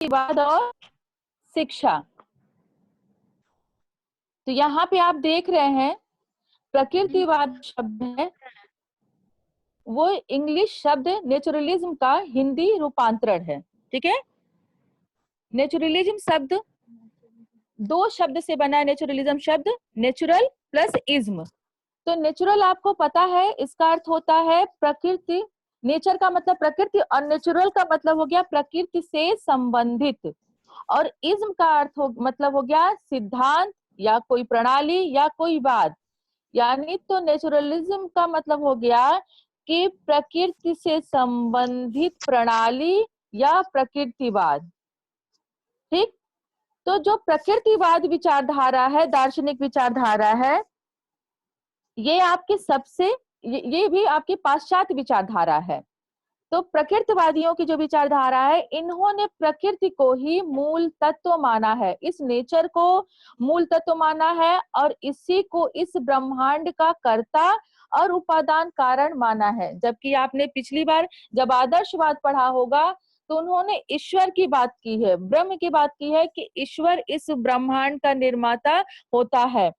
प्रकृतिवाद और शिक्षा। तो यहाँ पे आप देख रहे हैं प्रकृतिवाद शब्द है वो इंग्लिश शब्द नेचुरलिज्म का हिंदी रूपांतरण है। ठीक है, नेचुरलिज्म शब्द दो शब्द से बना है। नेचुरलिज्म शब्द नेचुरल प्लस इज्म। तो नेचुरल आपको पता है इसका अर्थ होता है प्रकृति, नेचर का मतलब प्रकृति, और नेचुरल का मतलब हो गया प्रकृति से संबंधित, और इज्म का अर्थ मतलब हो गया सिद्धांत या कोई प्रणाली या कोई बात। यानी तो नेचुरलिज्म का मतलब हो गया कि प्रकृति से संबंधित प्रणाली या प्रकृतिवाद। ठीक, तो जो प्रकृतिवाद विचारधारा है, दार्शनिक विचारधारा है, ये आपके सबसे ये भी आपकी पाश्चात्य विचारधारा है। तो प्रकृतिवादियों की जो विचारधारा है, इन्होंने प्रकृति को ही मूल तत्व माना है, इस नेचर को मूल तत्व माना है, और इसी को इस ब्रह्मांड का कर्ता और उपादान कारण माना है। जबकि आपने पिछली बार जब आदर्शवाद पढ़ा होगा तो उन्होंने ईश्वर की बात की है, ब्रह्म की बात की है कि ईश्वर इस ब्रह्मांड का निर्माता होता है।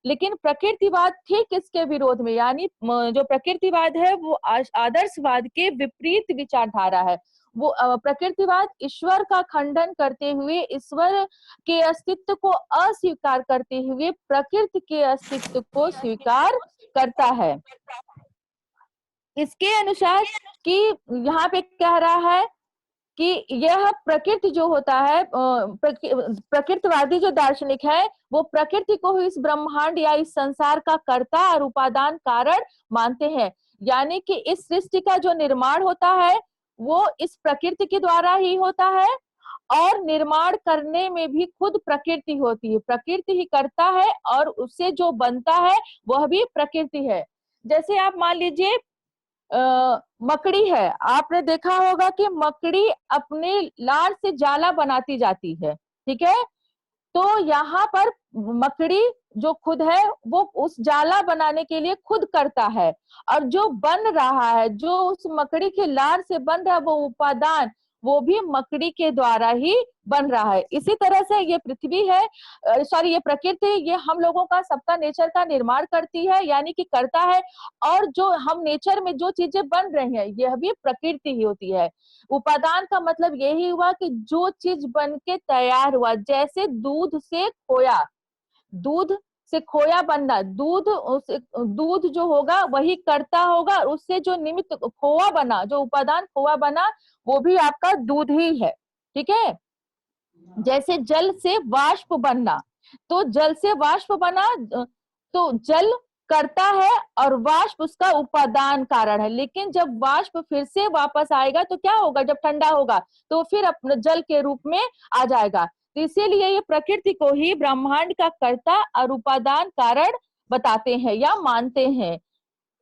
लेकिन प्रकृतिवाद ठीक इसके विरोध में, यानी जो प्रकृतिवाद है वो आदर्शवाद के विपरीत विचारधारा है। वो प्रकृतिवाद ईश्वर का खंडन करते हुए, ईश्वर के अस्तित्व को अस्वीकार करते हुए प्रकृति के अस्तित्व को स्वीकार करता है। इसके अनुसार कि यहाँ पे कह रहा है कि यह प्रकृति जो होता है, प्रकृतिवादी जो दार्शनिक है वो प्रकृति को इस ब्रह्मांड या इस संसार का कर्ता और उपादान कारण मानते हैं। यानी कि इस सृष्टि का जो निर्माण होता है वो इस प्रकृति के द्वारा ही होता है, और निर्माण करने में भी खुद प्रकृति होती है, प्रकृति ही करता है, और उससे जो बनता है वह भी प्रकृति है। जैसे आप मान लीजिए मकड़ी है, आपने देखा होगा कि मकड़ी अपने लार से जाला बनाती जाती है। ठीक है, तो यहाँ पर मकड़ी जो खुद है वो उस जाला बनाने के लिए खुद करता है, और जो बन रहा है, जो उस मकड़ी के लार से बन रहा है वो उपादान, वो भी मकड़ी के द्वारा ही बन रहा है। इसी तरह से ये पृथ्वी है, सॉरी ये प्रकृति, ये हम लोगों का सबका नेचर का निर्माण करती है, यानी कि करता है, और जो हम नेचर में जो चीजें बन रही हैं यह भी प्रकृति ही होती है। उपादान का मतलब यही हुआ कि जो चीज बन के तैयार हुआ, जैसे दूध से खोया, दूध से खोया बनना, दूध जो होगा वही करता होगा, उससे जो निमित्त खोआ बना, जो उपादान खोआ बना वो भी आपका दूध ही है। ठीक है, जैसे जल से वाष्प बनना, तो जल से वाष्प बना, तो जल करता है और वाष्प उसका उपादान कारण है। लेकिन जब वाष्प फिर से वापस आएगा तो क्या होगा, जब ठंडा होगा तो फिर अपने जल के रूप में आ जाएगा। तो इसीलिए ये प्रकृति को ही ब्रह्मांड का कर्ता और उपादान कारण बताते हैं या मानते हैं।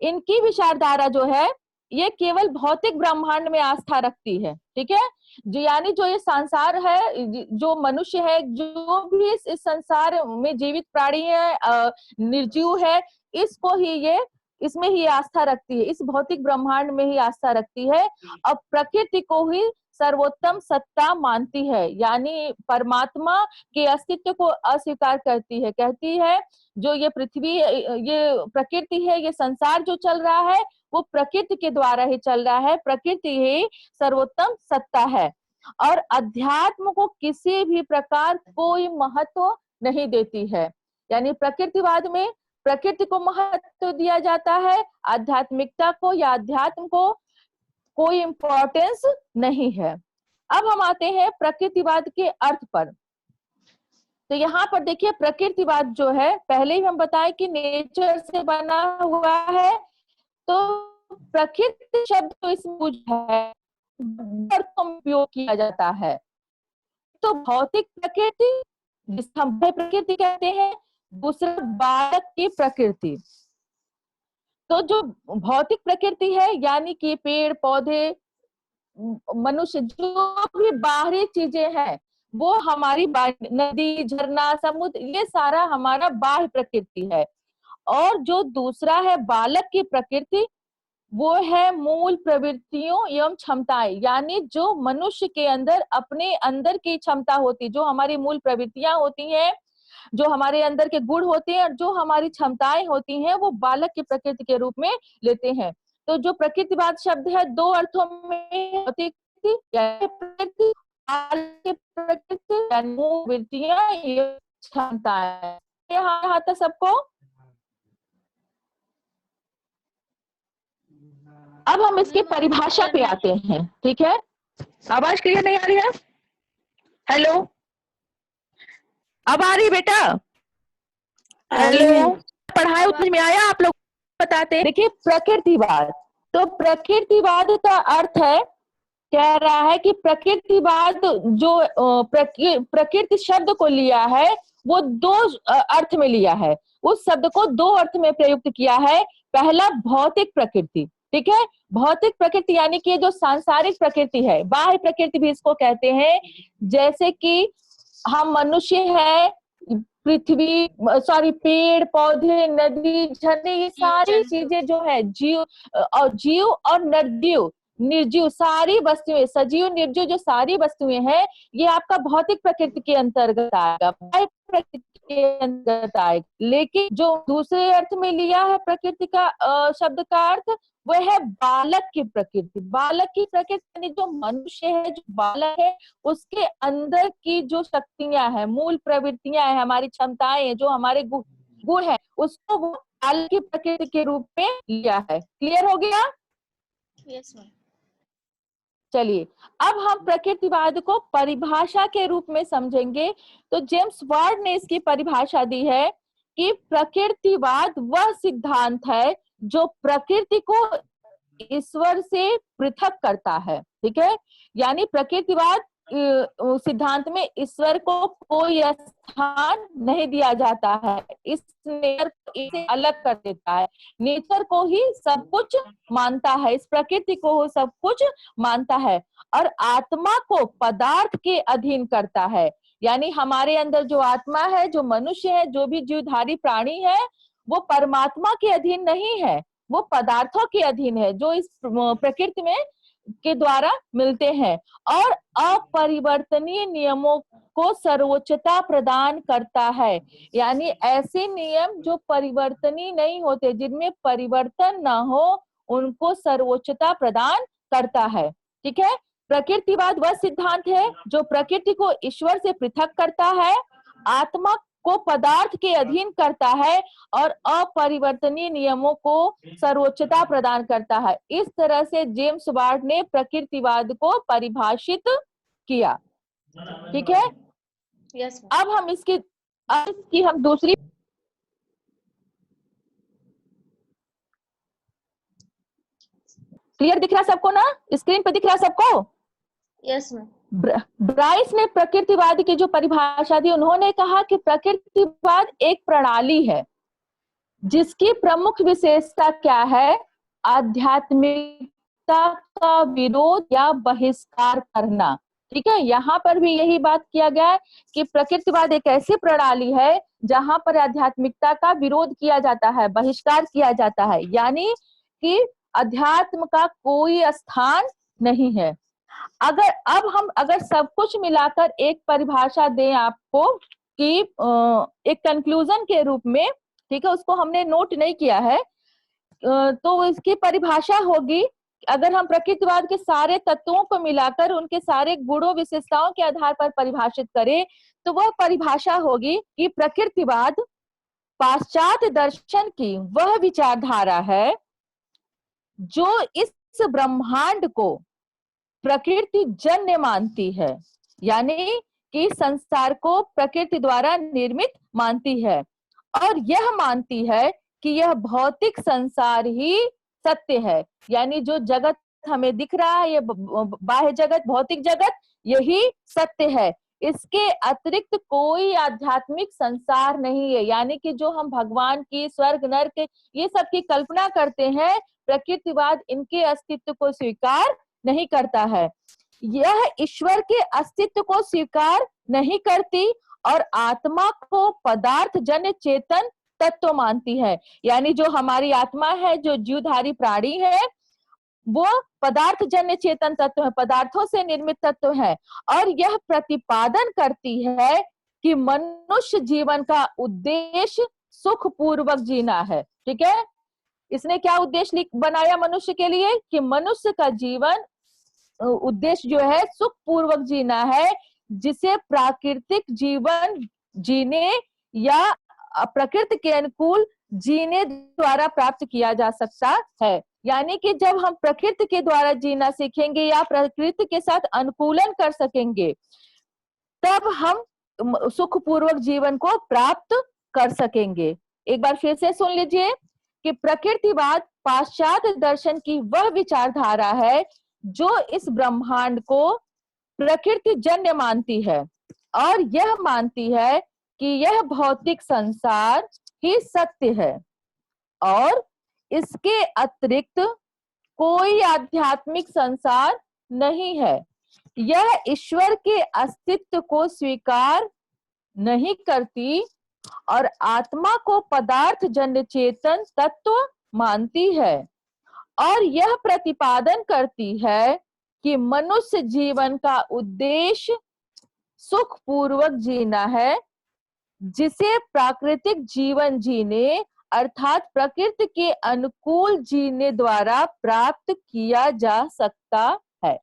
इनकी विचारधारा जो है ये केवल भौतिक ब्रह्मांड में आस्था रखती है। ठीक है, जो यानी जो ये संसार है, जो मनुष्य है, जो भी इस संसार में जीवित प्राणी है, निर्जीव है, इसको ही ये, इसमें ही आस्था रखती है, इस भौतिक ब्रह्मांड में ही आस्था रखती है, और प्रकृति को ही सर्वोत्तम सत्ता मानती है, यानी परमात्मा के अस्तित्व को अस्वीकार करती है। कहती है जो ये पृथ्वी, ये प्रकृति है, ये संसार जो चल रहा है वो प्रकृति के द्वारा ही चल रहा है, प्रकृति ही सर्वोत्तम सत्ता है, और अध्यात्म को किसी भी प्रकार कोई महत्व नहीं देती है। यानी प्रकृतिवाद में प्रकृति को महत्व दिया जाता है, आध्यात्मिकता को या अध्यात्म को कोई इंपॉर्टेंस नहीं है। अब हम आते हैं प्रकृतिवाद के अर्थ पर। तो यहाँ पर देखिए प्रकृतिवाद जो है, पहले ही हम बताए कि नेचर से बना हुआ है, तो प्रकृति शब्द तो इसमें है, उपयोग किया जाता है। तो भौतिक प्रकृति जिसे हम प्रकृति कहते हैं, दूसरा बालक की प्रकृति। तो जो भौतिक प्रकृति है यानी कि पेड़ पौधे, मनुष्य, जो भी बाहरी चीजें हैं वो हमारी नदी झरना समुद्र, ये सारा हमारा बाह्य प्रकृति है। और जो दूसरा है बालक की प्रकृति, वो है मूल प्रवृत्तियों एवं क्षमताएं, यानी जो मनुष्य के अंदर अपने अंदर की क्षमता होती, जो हमारी मूल प्रवृत्तियां होती हैं, जो हमारे अंदर के गुण होते हैं और जो हमारी क्षमताएं होती हैं, वो बालक की प्रकृति के रूप में लेते हैं। तो जो प्रकृतिवाद शब्द है दो अर्थों में प्रकृति, वृत्तियां, क्षमताएं। यहाँ तक सबको। अब हम इसकी परिभाषा पे आते हैं, ठीक है। आवाज क्लियर नहीं आ रही है? हेलो, अब आ रही बेटा? हेलो, पढ़ाई समझ में आया? आप लोग बताते। देखिए प्रकृतिवाद, तो प्रकृतिवाद का अर्थ है, कह रहा है कि प्रकृतिवाद जो प्रकृति शब्द को लिया है वो दो अर्थ में लिया है, उस शब्द को दो अर्थ में प्रयुक्त किया है। पहला भौतिक प्रकृति, ठीक है, भौतिक प्रकृति यानी कि जो सांसारिक प्रकृति है, बाह्य प्रकृति भी इसको कहते हैं, जैसे कि हम मनुष्य है, पृथ्वी, सॉरी, पेड़ पौधे, नदी, झरने, ये सारी चीजें जो है जीव और निर्जीव सारी वस्तुएं, सजीव निर्जीव जो सारी वस्तुएं हैं, ये आपका भौतिक प्रकृति के अंतर्गत आएगा, प्रकृति के अंतर्गत आएगा। लेकिन जो दूसरे अर्थ में लिया है प्रकृति का शब्द का अर्थ, वो है बालक की प्रकृति। बालक की प्रकृति यानी जो मनुष्य है, जो बालक है, उसके अंदर की जो शक्तियां हैं, मूल प्रवृत्तियां हैं, हमारी क्षमताएं हैं, जो हमारे गुण है, उसको वो बालक की प्रकृति के रूप में लिया है। क्लियर हो गया? Yes ma'am. चलिए अब हम प्रकृतिवाद को परिभाषा के रूप में समझेंगे। तो जेम्स वार्ड ने इसकी परिभाषा दी है कि प्रकृतिवाद वह सिद्धांत है जो प्रकृति को ईश्वर से पृथक करता है, ठीक है। यानी प्रकृतिवाद सिद्धांत में ईश्वर को कोई स्थान नहीं दिया जाता है, इस नेचर इसे अलग कर देता है, नेचर को ही सब कुछ मानता है, इस प्रकृति को सब कुछ मानता है, और आत्मा को पदार्थ के अधीन करता है। यानी हमारे अंदर जो आत्मा है, जो मनुष्य है, जो भी जीवधारी प्राणी है, वो परमात्मा के अधीन नहीं है, वो पदार्थों के अधीन है जो इस प्रकृति में के द्वारा मिलते हैं, और अपरिवर्तनीय नियमों को सर्वोच्चता प्रदान करता है। यानी ऐसे नियम जो परिवर्तनीय नहीं होते, जिनमें परिवर्तन ना हो, उनको सर्वोच्चता प्रदान करता है, ठीक है। प्रकृतिवाद वह सिद्धांत है जो प्रकृति को ईश्वर से पृथक करता है, आत्मा को पदार्थ के अधीन करता है, और अपरिवर्तनीय नियमों को सर्वोच्चता प्रदान करता है। इस तरह से जेम्स वार्ड ने प्रकृतिवाद को परिभाषित किया, ठीक है। यस। अब हम इसकी हम दूसरी, क्लियर दिख रहा सबको ना? स्क्रीन पे दिख रहा सबको? Yes ma'am. ब्राइस ने प्रकृतिवाद की जो परिभाषा दी, उन्होंने कहा कि प्रकृतिवाद एक प्रणाली है जिसकी प्रमुख विशेषता क्या है? आध्यात्मिकता का विरोध या बहिष्कार करना, ठीक है। यहाँ पर भी यही बात किया गया है कि प्रकृतिवाद एक ऐसी प्रणाली है जहां पर आध्यात्मिकता का विरोध किया जाता है, बहिष्कार किया जाता है, यानी कि अध्यात्म का कोई स्थान नहीं है। अगर सब कुछ मिलाकर एक परिभाषा दें आपको कि एक कंक्लूजन के रूप में, ठीक है, उसको हमने नोट नहीं किया है, तो इसकी परिभाषा होगी, अगर हम प्रकृतिवाद के सारे तत्वों को मिलाकर उनके सारे गुणों विशेषताओं के आधार पर परिभाषित करें, तो वह परिभाषा होगी कि प्रकृतिवाद पाश्चात्य दर्शन की वह विचारधारा है जो इस ब्रह्मांड को प्रकृति जन्य मानती है, यानी कि संसार को प्रकृति द्वारा निर्मित मानती है, और यह मानती है कि यह भौतिक संसार ही सत्य है। यानी जो जगत हमें दिख रहा है, ये बाह्य जगत, भौतिक जगत, यही सत्य है, इसके अतिरिक्त कोई आध्यात्मिक संसार नहीं है। यानी कि जो हम भगवान की, स्वर्ग नरक, ये सब की कल्पना करते हैं, प्रकृतिवाद इनके अस्तित्व को स्वीकार नहीं करता है। यह ईश्वर के अस्तित्व को स्वीकार नहीं करती और आत्मा को पदार्थ जन्य चेतन तत्व मानती है। यानी जो हमारी आत्मा है, जो जीवधारी प्राणी है, वो पदार्थ जन्य चेतन तत्व है, पदार्थों से निर्मित तत्व है। और यह प्रतिपादन करती है कि मनुष्य जीवन का उद्देश्य सुख पूर्वक जीना है। ठीक है, इसने क्या उद्देश्य बनाया मनुष्य के लिए कि मनुष्य का जीवन उद्देश्य जो है सुख पूर्वक जीना है, जिसे प्राकृतिक जीवन जीने या प्रकृति के अनुकूल जीने द्वारा प्राप्त किया जा सकता है। यानी कि जब हम प्रकृति के द्वारा जीना सीखेंगे या प्रकृति के साथ अनुकूलन कर सकेंगे, तब हम सुखपूर्वक जीवन को प्राप्त कर सकेंगे। एक बार फिर से सुन लीजिए कि प्रकृतिवाद पाश्चात्य दर्शन की वह विचारधारा है जो इस ब्रह्मांड को प्रकृति जन्य मानती है और यह मानती है कि यह भौतिक संसार ही सत्य है और इसके अतिरिक्त कोई आध्यात्मिक संसार नहीं है। यह ईश्वर के अस्तित्व को स्वीकार नहीं करती और आत्मा को पदार्थ जन्य चेतन तत्व मानती है और यह प्रतिपादन करती है कि मनुष्य जीवन का उद्देश्य सुख पूर्वक जीना है, जिसे प्राकृतिक जीवन जीने अर्थात प्रकृति के अनुकूल जीने द्वारा प्राप्त किया जा सकता है।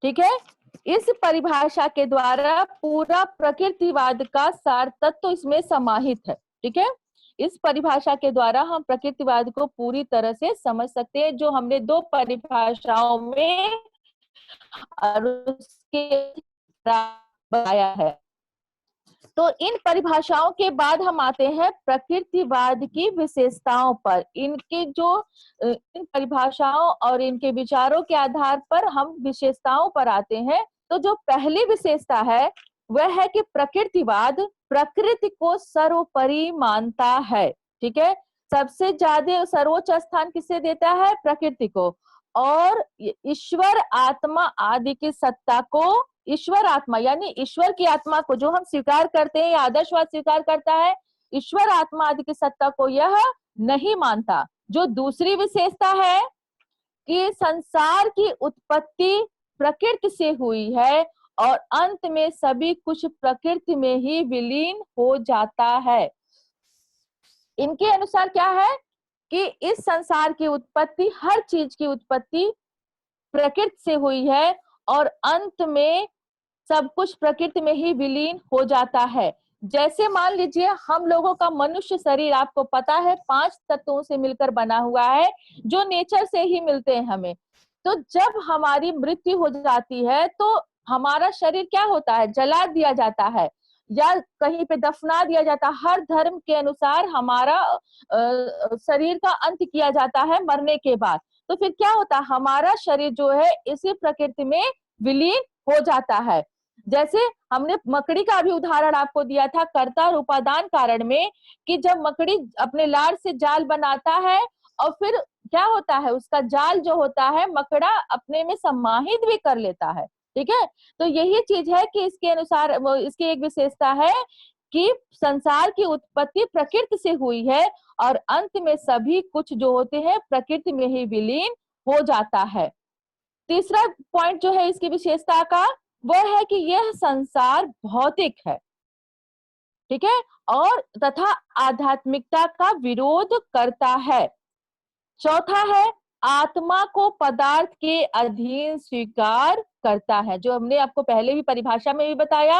ठीक है, इस परिभाषा के द्वारा पूरा प्रकृतिवाद का सार तत्व इसमें समाहित है। ठीक है, इस परिभाषा के द्वारा हम प्रकृतिवाद को पूरी तरह से समझ सकते हैं, जो हमने दो परिभाषाओं में और उसके बताया है। तो इन परिभाषाओं के बाद हम आते हैं प्रकृतिवाद की विशेषताओं पर। इनके जो इन परिभाषाओं और इनके विचारों के आधार पर हम विशेषताओं पर आते हैं। तो जो पहली विशेषता है वह है कि प्रकृतिवाद प्रकृति को सर्वोपरि मानता है। ठीक है, सबसे ज्यादा सर्वोच्च स्थान किसे देता है? प्रकृति को। और ईश्वर आत्मा आदि की सत्ता को, ईश्वर आत्मा यानी ईश्वर की आत्मा को जो हम स्वीकार करते हैं, आदर्शवाद स्वीकार करता है, ईश्वर आत्मा आदि की सत्ता को यह नहीं मानता। जो दूसरी विशेषता है कि संसार की उत्पत्ति प्रकृति से हुई है और अंत में सभी कुछ प्रकृति में ही विलीन हो जाता है। इनके अनुसार क्या है कि इस संसार की उत्पत्ति, हर चीज की उत्पत्ति प्रकृति से हुई है और अंत में सब कुछ प्रकृति में ही विलीन हो जाता है। जैसे मान लीजिए हम लोगों का मनुष्य शरीर, आपको पता है 5 तत्वों से मिलकर बना हुआ है, जो नेचर से ही मिलते हैं हमें। तो जब हमारी मृत्यु हो जाती है तो हमारा शरीर क्या होता है? जला दिया जाता है या कहीं पे दफना दिया जाता है। हर धर्म के अनुसार हमारा शरीर का अंत किया जाता है मरने के बाद। तो फिर क्या होता है? हमारा शरीर जो है इसी प्रकृति में विलीन हो जाता है। जैसे हमने मकड़ी का भी उदाहरण आपको दिया था कर्ता और उपादान कारण में, कि जब मकड़ी अपने लार से जाल बनाता है और फिर क्या होता है, उसका जाल जो होता है मकड़ा अपने में समाहित भी कर लेता है। ठीक है, तो यही चीज है कि इसके अनुसार इसकी एक विशेषता है कि संसार की उत्पत्ति प्रकृति से हुई है और अंत में सभी कुछ जो होते हैं प्रकृति में ही विलीन हो जाता है। तीसरा पॉइंट जो है इसकी विशेषता का, वह है कि यह संसार भौतिक है। ठीक है, और तथा आध्यात्मिकता का विरोध करता है। चौथा है आत्मा को पदार्थ के अधीन स्वीकार करता है। जो हमने आपको पहले भी परिभाषा में भी बताया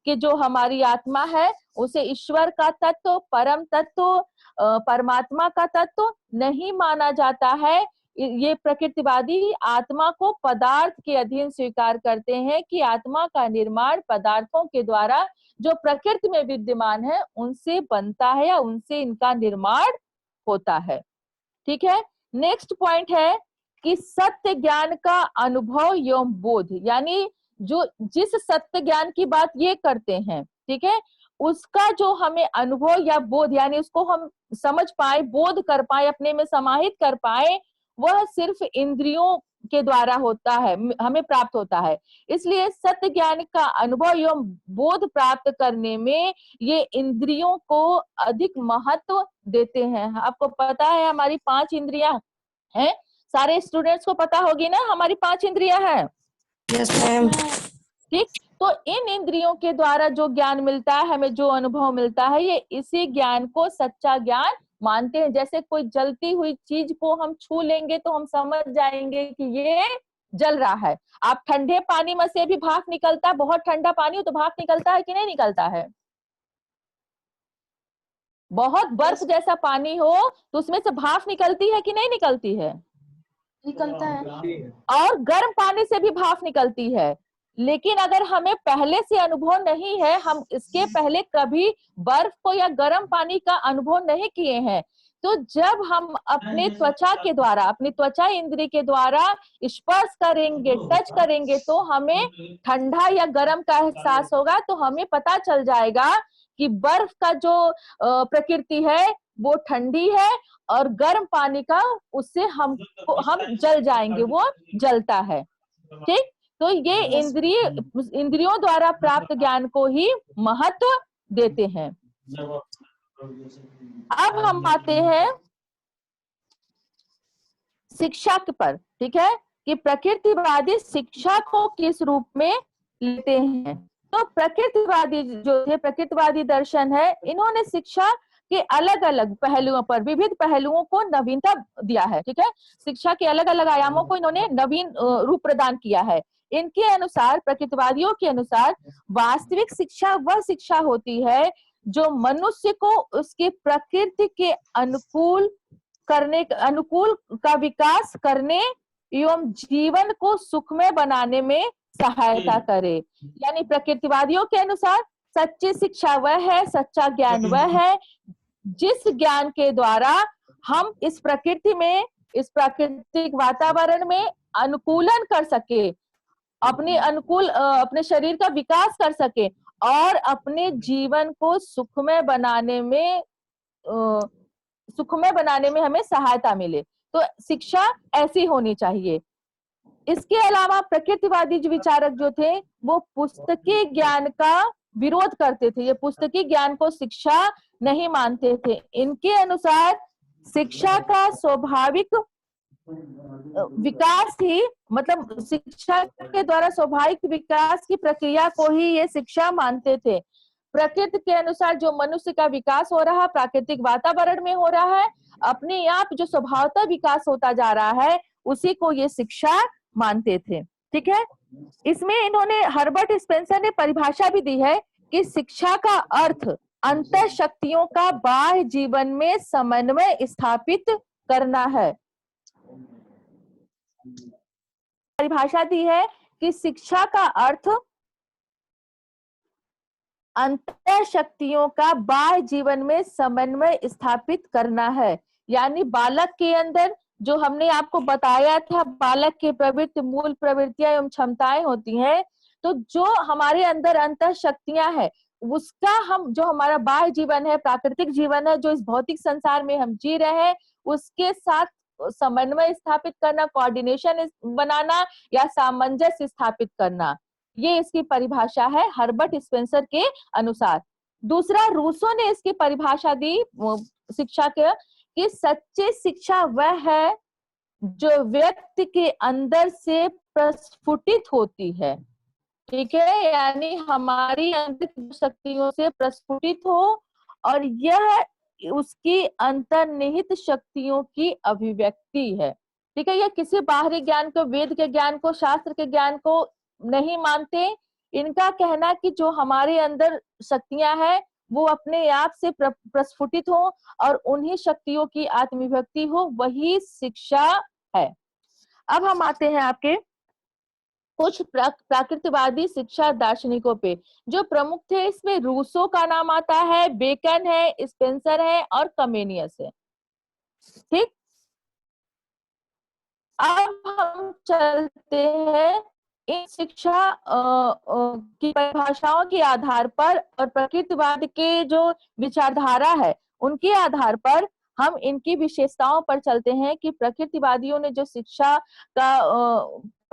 कि जो हमारी आत्मा है उसे ईश्वर का तत्व, परम तत्व, परमात्मा का तत्व नहीं माना जाता है। ये प्रकृतिवादी आत्मा को पदार्थ के अधीन स्वीकार करते हैं कि आत्मा का निर्माण पदार्थों के द्वारा जो प्रकृति में विद्यमान है उनसे बनता है या उनसे इनका निर्माण होता है। ठीक है, नेक्स्ट पॉइंट है कि सत्य ज्ञान का अनुभव एवं बोध, यानी जो जिस सत्य ज्ञान की बात ये करते हैं, ठीक है, उसका जो हमें अनुभव या बोध, यानी उसको हम समझ पाए, बोध कर पाए, अपने में समाहित कर पाए, वह सिर्फ इंद्रियों के द्वारा होता है, हमें प्राप्त होता है। इसलिए सत्य ज्ञान का अनुभव एवं बोध प्राप्त करने में ये इंद्रियों को अधिक महत्व देते हैं। आपको पता है हमारी 5 इंद्रियां, है। सारे स्टूडेंट्स को पता होगी ना हमारी 5 इंद्रियां हैं। Yes ma'am. ठीक, तो इन इंद्रियों के द्वारा जो ज्ञान मिलता है, हमें जो अनुभव मिलता है, ये इसी ज्ञान को सच्चा ज्ञान मानते हैं। जैसे कोई जलती हुई चीज को हम छू लेंगे तो हम समझ जाएंगे कि ये जल रहा है। आप ठंडे पानी में से भी भाप निकलता है, बहुत ठंडा पानी हो तो भाप निकलता है कि नहीं निकलता है? बहुत बर्फ जैसा पानी हो तो उसमें से भाप निकलती है कि नहीं निकलती है? निकलता है। और गर्म पानी से भी भाप निकलती है। लेकिन अगर हमें पहले से अनुभव नहीं है, हम इसके पहले कभी बर्फ को या गर्म पानी का अनुभव नहीं किए हैं, तो जब हम अपने त्वचा के द्वारा, अपनी त्वचा इंद्री के द्वारा स्पर्श करेंगे, टच करेंगे, तो हमें ठंडा या गर्म का एहसास होगा। तो हमें पता चल जाएगा कि बर्फ का जो प्रकृति है वो ठंडी है, और गर्म पानी का उससे हम जल जाएंगे, वो जलता है। ठीक, तो ये इंद्रियों द्वारा प्राप्त ज्ञान को ही महत्व देते हैं। अब हम आते हैं शिक्षा पर। ठीक है, कि प्रकृतिवादी शिक्षा को किस रूप में लेते हैं। तो प्रकृतिवादी जो थे, प्रकृतिवादी दर्शन है, इन्होंने शिक्षा के अलग अलग पहलुओं पर, विविध पहलुओं को नवीनता दिया है। ठीक है, शिक्षा के अलग अलग आयामों को इन्होंने नवीन रूप प्रदान किया है। इनके अनुसार, प्रकृतिवादियों के अनुसार, वास्तविक शिक्षा वह शिक्षा होती है जो मनुष्य को उसके प्रकृति के अनुकूल का विकास करने एवं जीवन को सुखमय बनाने में सहायता करे। यानी प्रकृतिवादियों के अनुसार सच्ची शिक्षा वह है, सच्चा ज्ञान वह है जिस ज्ञान के द्वारा हम इस प्रकृति में, इस प्राकृतिक वातावरण में अनुकूलन कर सके, अपने शरीर का विकास कर सके और अपने जीवन को सुखमय बनाने में हमें सहायता मिले। तो शिक्षा ऐसी होनी चाहिए। इसके अलावा प्रकृतिवादी जो विचारक जो थे, वो पुस्तकीय ज्ञान का विरोध करते थे। ये पुस्तकीय ज्ञान को शिक्षा नहीं मानते थे। इनके अनुसार शिक्षा का स्वाभाविक विकास ही, मतलब शिक्षा के द्वारा स्वाभाविक विकास की प्रक्रिया को ही ये शिक्षा मानते थे। प्रकृति के अनुसार जो मनुष्य का विकास हो रहा है, प्राकृतिक वातावरण में हो रहा है, अपने आप जो स्वभावतः विकास होता जा रहा है, उसी को ये शिक्षा मानते थे। ठीक है, इसमें इन्होंने, हर्बर्ट स्पेंसर ने परिभाषा भी दी है कि शिक्षा का अर्थ अंतः शक्तियों का बाह्य जीवन में समन्वय स्थापित करना है। परिभाषा दी है कि शिक्षा का अर्थ अंतः शक्तियों का बाह्य जीवन में समन्वय स्थापित करना है। यानी बालक के अंदर, जो हमने आपको बताया था, बालक के प्रवृत्ति, मूल प्रवृत्तियां एवं क्षमताएं होती हैं। तो जो हमारे अंदर अंतः शक्तियां हैं, उसका हम, जो हमारा बाह्य जीवन है, प्राकृतिक जीवन है, जो इस भौतिक संसार में हम जी रहे हैं, उसके साथ समन्वय स्थापित करना, कोऑर्डिनेशन बनाना या सामंजस्य स्थापित करना, ये इसकी परिभाषा है हर्बर्ट स्पेंसर के अनुसार। दूसरा, रूसो ने इसकी परिभाषा दी शिक्षा के, कि सच्ची शिक्षा वह है जो व्यक्ति के अंदर से प्रस्फुटित होती है। ठीक है, यानी हमारी अंतरिक शक्तियों से प्रस्फुटित हो और यह उसकी अंतर्निहित शक्तियों की अभिव्यक्ति है। ठीक है, यह किसी बाहरी ज्ञान को, वेद के ज्ञान को, शास्त्र के ज्ञान को नहीं मानते। इनका कहना कि जो हमारे अंदर शक्तियां हैं वो अपने आप से प्रस्फुटित हो और उन्हीं शक्तियों की आत्मविभक्ति हो, वही शिक्षा है। अब हम आते हैं आपके कुछ प्राकृतिकवादी शिक्षा दार्शनिकों पे। जो प्रमुख थे, इसमें रूसो का नाम आता है, बेकन है, स्पेंसर है और कमेनियस है। ठीक, अब हम चलते हैं इन शिक्षा की परिभाषाओं के आधार पर और प्रकृतिवाद के जो विचारधारा है उनके आधार पर हम इनकी विशेषताओं पर चलते हैं कि प्रकृतिवादियों ने जो शिक्षा का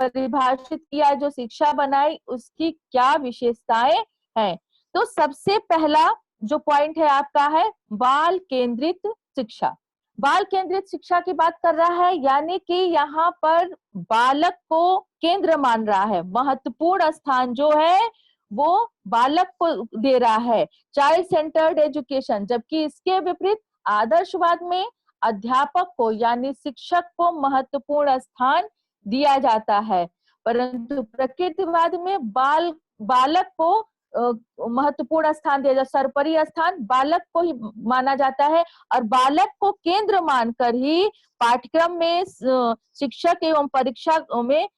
परिभाषित किया, जो शिक्षा बनाई, उसकी क्या विशेषताएं हैं। तो सबसे पहला जो पॉइंट है आपका है बाल केंद्रित शिक्षा। बाल केंद्रित शिक्षा की बात कर रहा है, यानी कि यहाँ पर बालक को केंद्र मान रहा है, महत्वपूर्ण स्थान जो है वो बालक को दे रहा है, चाइल्ड सेंटर्ड एजुकेशन। जबकि इसके विपरीत आदर्शवाद में अध्यापक को यानी शिक्षक को महत्वपूर्ण स्थान दिया जाता है, परंतु प्रकृतिवाद में बालक को महत्वपूर्ण स्थान दिया जाता है, सर्वोपरि स्थान बालक को ही माना जाता है। और बालक को केंद्र मानकर ही पाठ्यक्रम में शिक्षक एवं परीक्षा में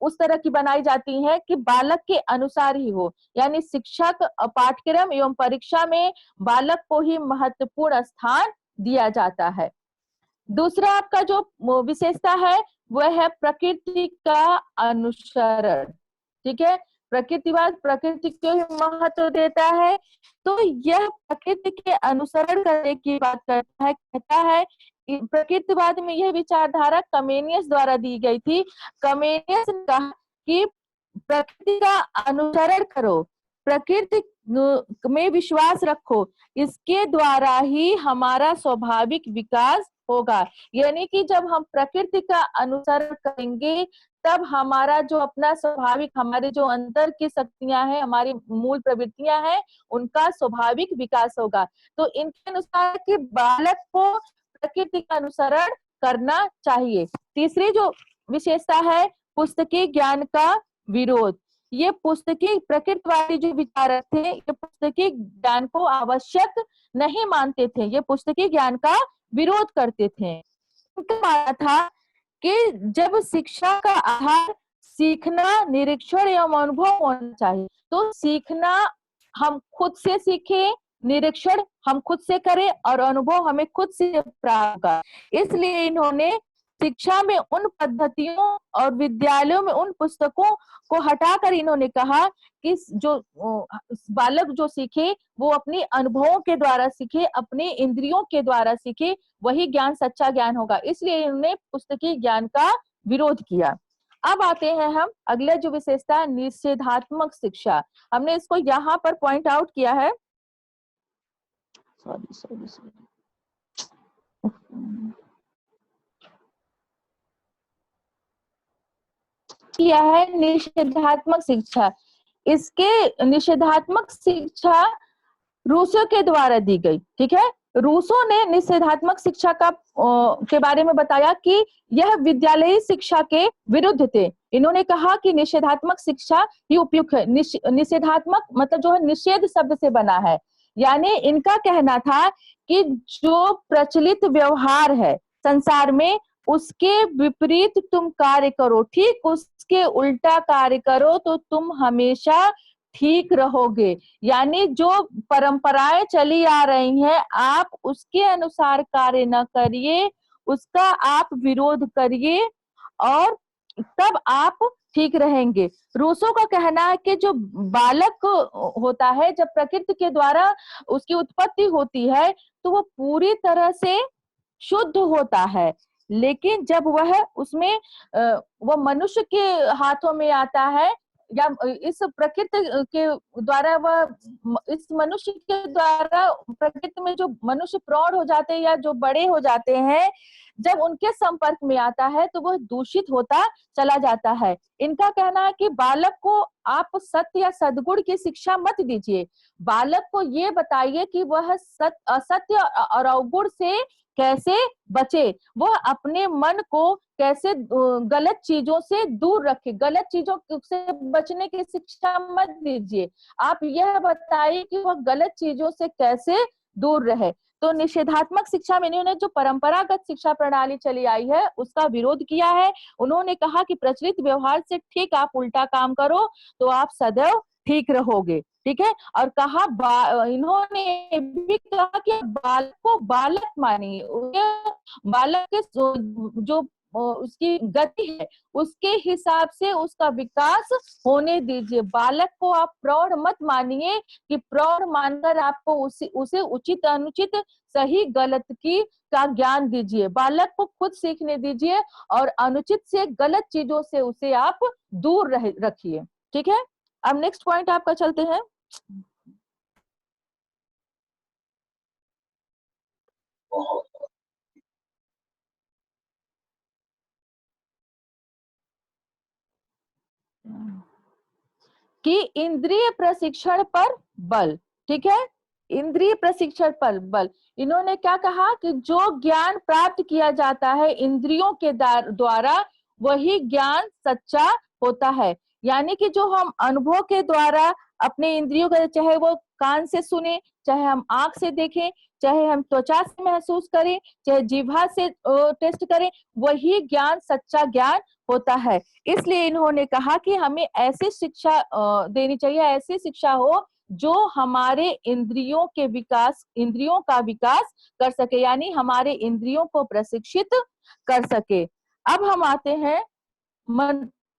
उस तरह की बनाई जाती है कि बालक के अनुसार ही हो, यानी शिक्षक पाठ्यक्रम एवं परीक्षा में बालक को ही महत्वपूर्ण स्थान दिया जाता है। दूसरा आपका जो विशेषता है वह है प्रकृति का अनुसरण। ठीक है, प्रकृतिवाद प्रकृति को ही महत्व देता है, तो यह प्रकृति के अनुसरण करने की बात करता है। कहता है प्रकृतिवाद में यह विचारधारा कमेनियस द्वारा दी गई थी। कमेनियस ने कहा कि प्रकृति का अनुसरण करो, प्रकृति में विश्वास रखो, इसके द्वारा ही हमारा स्वाभाविक विकास होगा। यानी कि जब हम प्रकृति का अनुसरण करेंगे तब हमारा जो अपना स्वाभाविक, हमारे जो अंदर की शक्तियां हैं, हमारी मूल प्रवृत्तियां हैं, उनका स्वाभाविक विकास होगा। तो इनके अनुसार कि बालक को प्रकृति का अनुसरण करना चाहिए। तीसरी जो विशेषता है पुस्तकीय ज्ञान का विरोध। ये पुस्तकीय प्रकृतिवादी जो विचारक थे, ये पुस्तकीय ज्ञान को आवश्यक नहीं मानते थे, ये पुस्तकीय ज्ञान का विरोध करते थे। उनका मानना था कि जब शिक्षा का आधार सीखना, निरीक्षण एवं अनुभव होना चाहिए, तो सीखना हम खुद से सीखें, निरीक्षण हम खुद से करें और अनुभव हमें खुद से प्राप्त होगा। इसलिए इन्होंने शिक्षा में उन पद्धतियों और विद्यालयों में उन पुस्तकों को हटाकर इन्होंने कहा कि जो बालक जो सीखे वो अपनी अनुभवों के द्वारा सीखे, अपने इंद्रियों के द्वारा सीखे, वही ज्ञान सच्चा ज्ञान होगा। इसलिए इन्होंने पुस्तकीय ज्ञान का विरोध किया। अब आते हैं हम अगले जो विशेषता है निषेधात्मक शिक्षा। हमने इसको यहाँ पर पॉइंट आउट किया है। किया है निषेधात्मक शिक्षा। इसके निषेधात्मक शिक्षा रूसों के द्वारा दी गई। ठीक है, रूसों ने निषेधात्मक शिक्षा का के बारे में बताया कि यह विद्यालयी शिक्षा के विरुद्ध थे। इन्होंने कहा कि निषेधात्मक शिक्षा ही उपयुक्त है। निषेधात्मक मतलब जो है निषेध शब्द से बना है, यानी इनका कहना था कि जो प्रचलित व्यवहार है संसार में उसके विपरीत तुम कार्य करो, ठीक उसके उल्टा कार्य करो तो तुम हमेशा ठीक रहोगे। यानी जो परंपराएं चली आ रही हैं आप उसके अनुसार कार्य न करिए, उसका आप विरोध करिए और तब आप ठीक रहेंगे। रूसों का कहना है कि जो बालक होता है जब प्रकृति के द्वारा उसकी उत्पत्ति होती है तो वो पूरी तरह से शुद्ध होता है, लेकिन जब वह उसमें वो मनुष्य के हाथों में आता है या इस प्रकृति के द्वारा वह इस मनुष्य के द्वारा प्रकृति में जो मनुष्य प्रौढ़ हो जाते हैं या जो बड़े हो जाते हैं, जब उनके संपर्क में आता है तो वह दूषित होता चला जाता है। इनका कहना है कि बालक को आप सत्य या सद्गुण की शिक्षा मत दीजिए, बालक को ये बताइए कि वह असत्य और अवगुण से कैसे बचे, वह अपने मन को कैसे गलत चीजों से दूर रखे, गलत चीजों से बचने की शिक्षा मत दीजिए, आप यह बताइए कि वह गलत चीजों से कैसे दूर रहे। तो निषेधात्मक शिक्षा में इन्होंने जो परंपरागत शिक्षा प्रणाली चली आई है उसका विरोध किया है। उन्होंने कहा कि प्रचलित व्यवहार से ठीक आप उल्टा काम करो तो आप सदैव ठीक रहोगे। ठीक है, और कहा इन्होंने भी कहा कि बालक को बालक मानिए, बालक के जो उसकी गति है उसके हिसाब से उसका विकास होने दीजिए। बालक को आप प्रौढ़ मत मानिए कि प्रौढ़ मानकर आपको उसे उचित अनुचित सही गलत की का ज्ञान दीजिए। बालक को खुद सीखने दीजिए और अनुचित से गलत चीजों से उसे आप दूर रखिए। ठीक है, अब नेक्स्ट पॉइंट आपका चलते हैं। कि इंद्रिय प्रशिक्षण पर बल। ठीक है, इंद्रिय प्रशिक्षण पर बल। इन्होंने क्या कहा कि जो ज्ञान प्राप्त किया जाता है इंद्रियों के द्वारा वही ज्ञान सच्चा होता है। यानी कि जो हम अनुभव के द्वारा अपने इंद्रियों का, चाहे वो कान से सुने, चाहे हम आंख से देखें, चाहे हम त्वचा से महसूस करें, चाहे जीभा से टेस्ट करें, वही ज्ञान सच्चा ज्ञान होता है। इसलिए इन्होंने कहा कि हमें ऐसी शिक्षा देनी चाहिए, ऐसी शिक्षा हो जो हमारे इंद्रियों के विकास, इंद्रियों का विकास कर सके, यानी हमारे इंद्रियों को प्रशिक्षित कर सके। अब हम आते हैं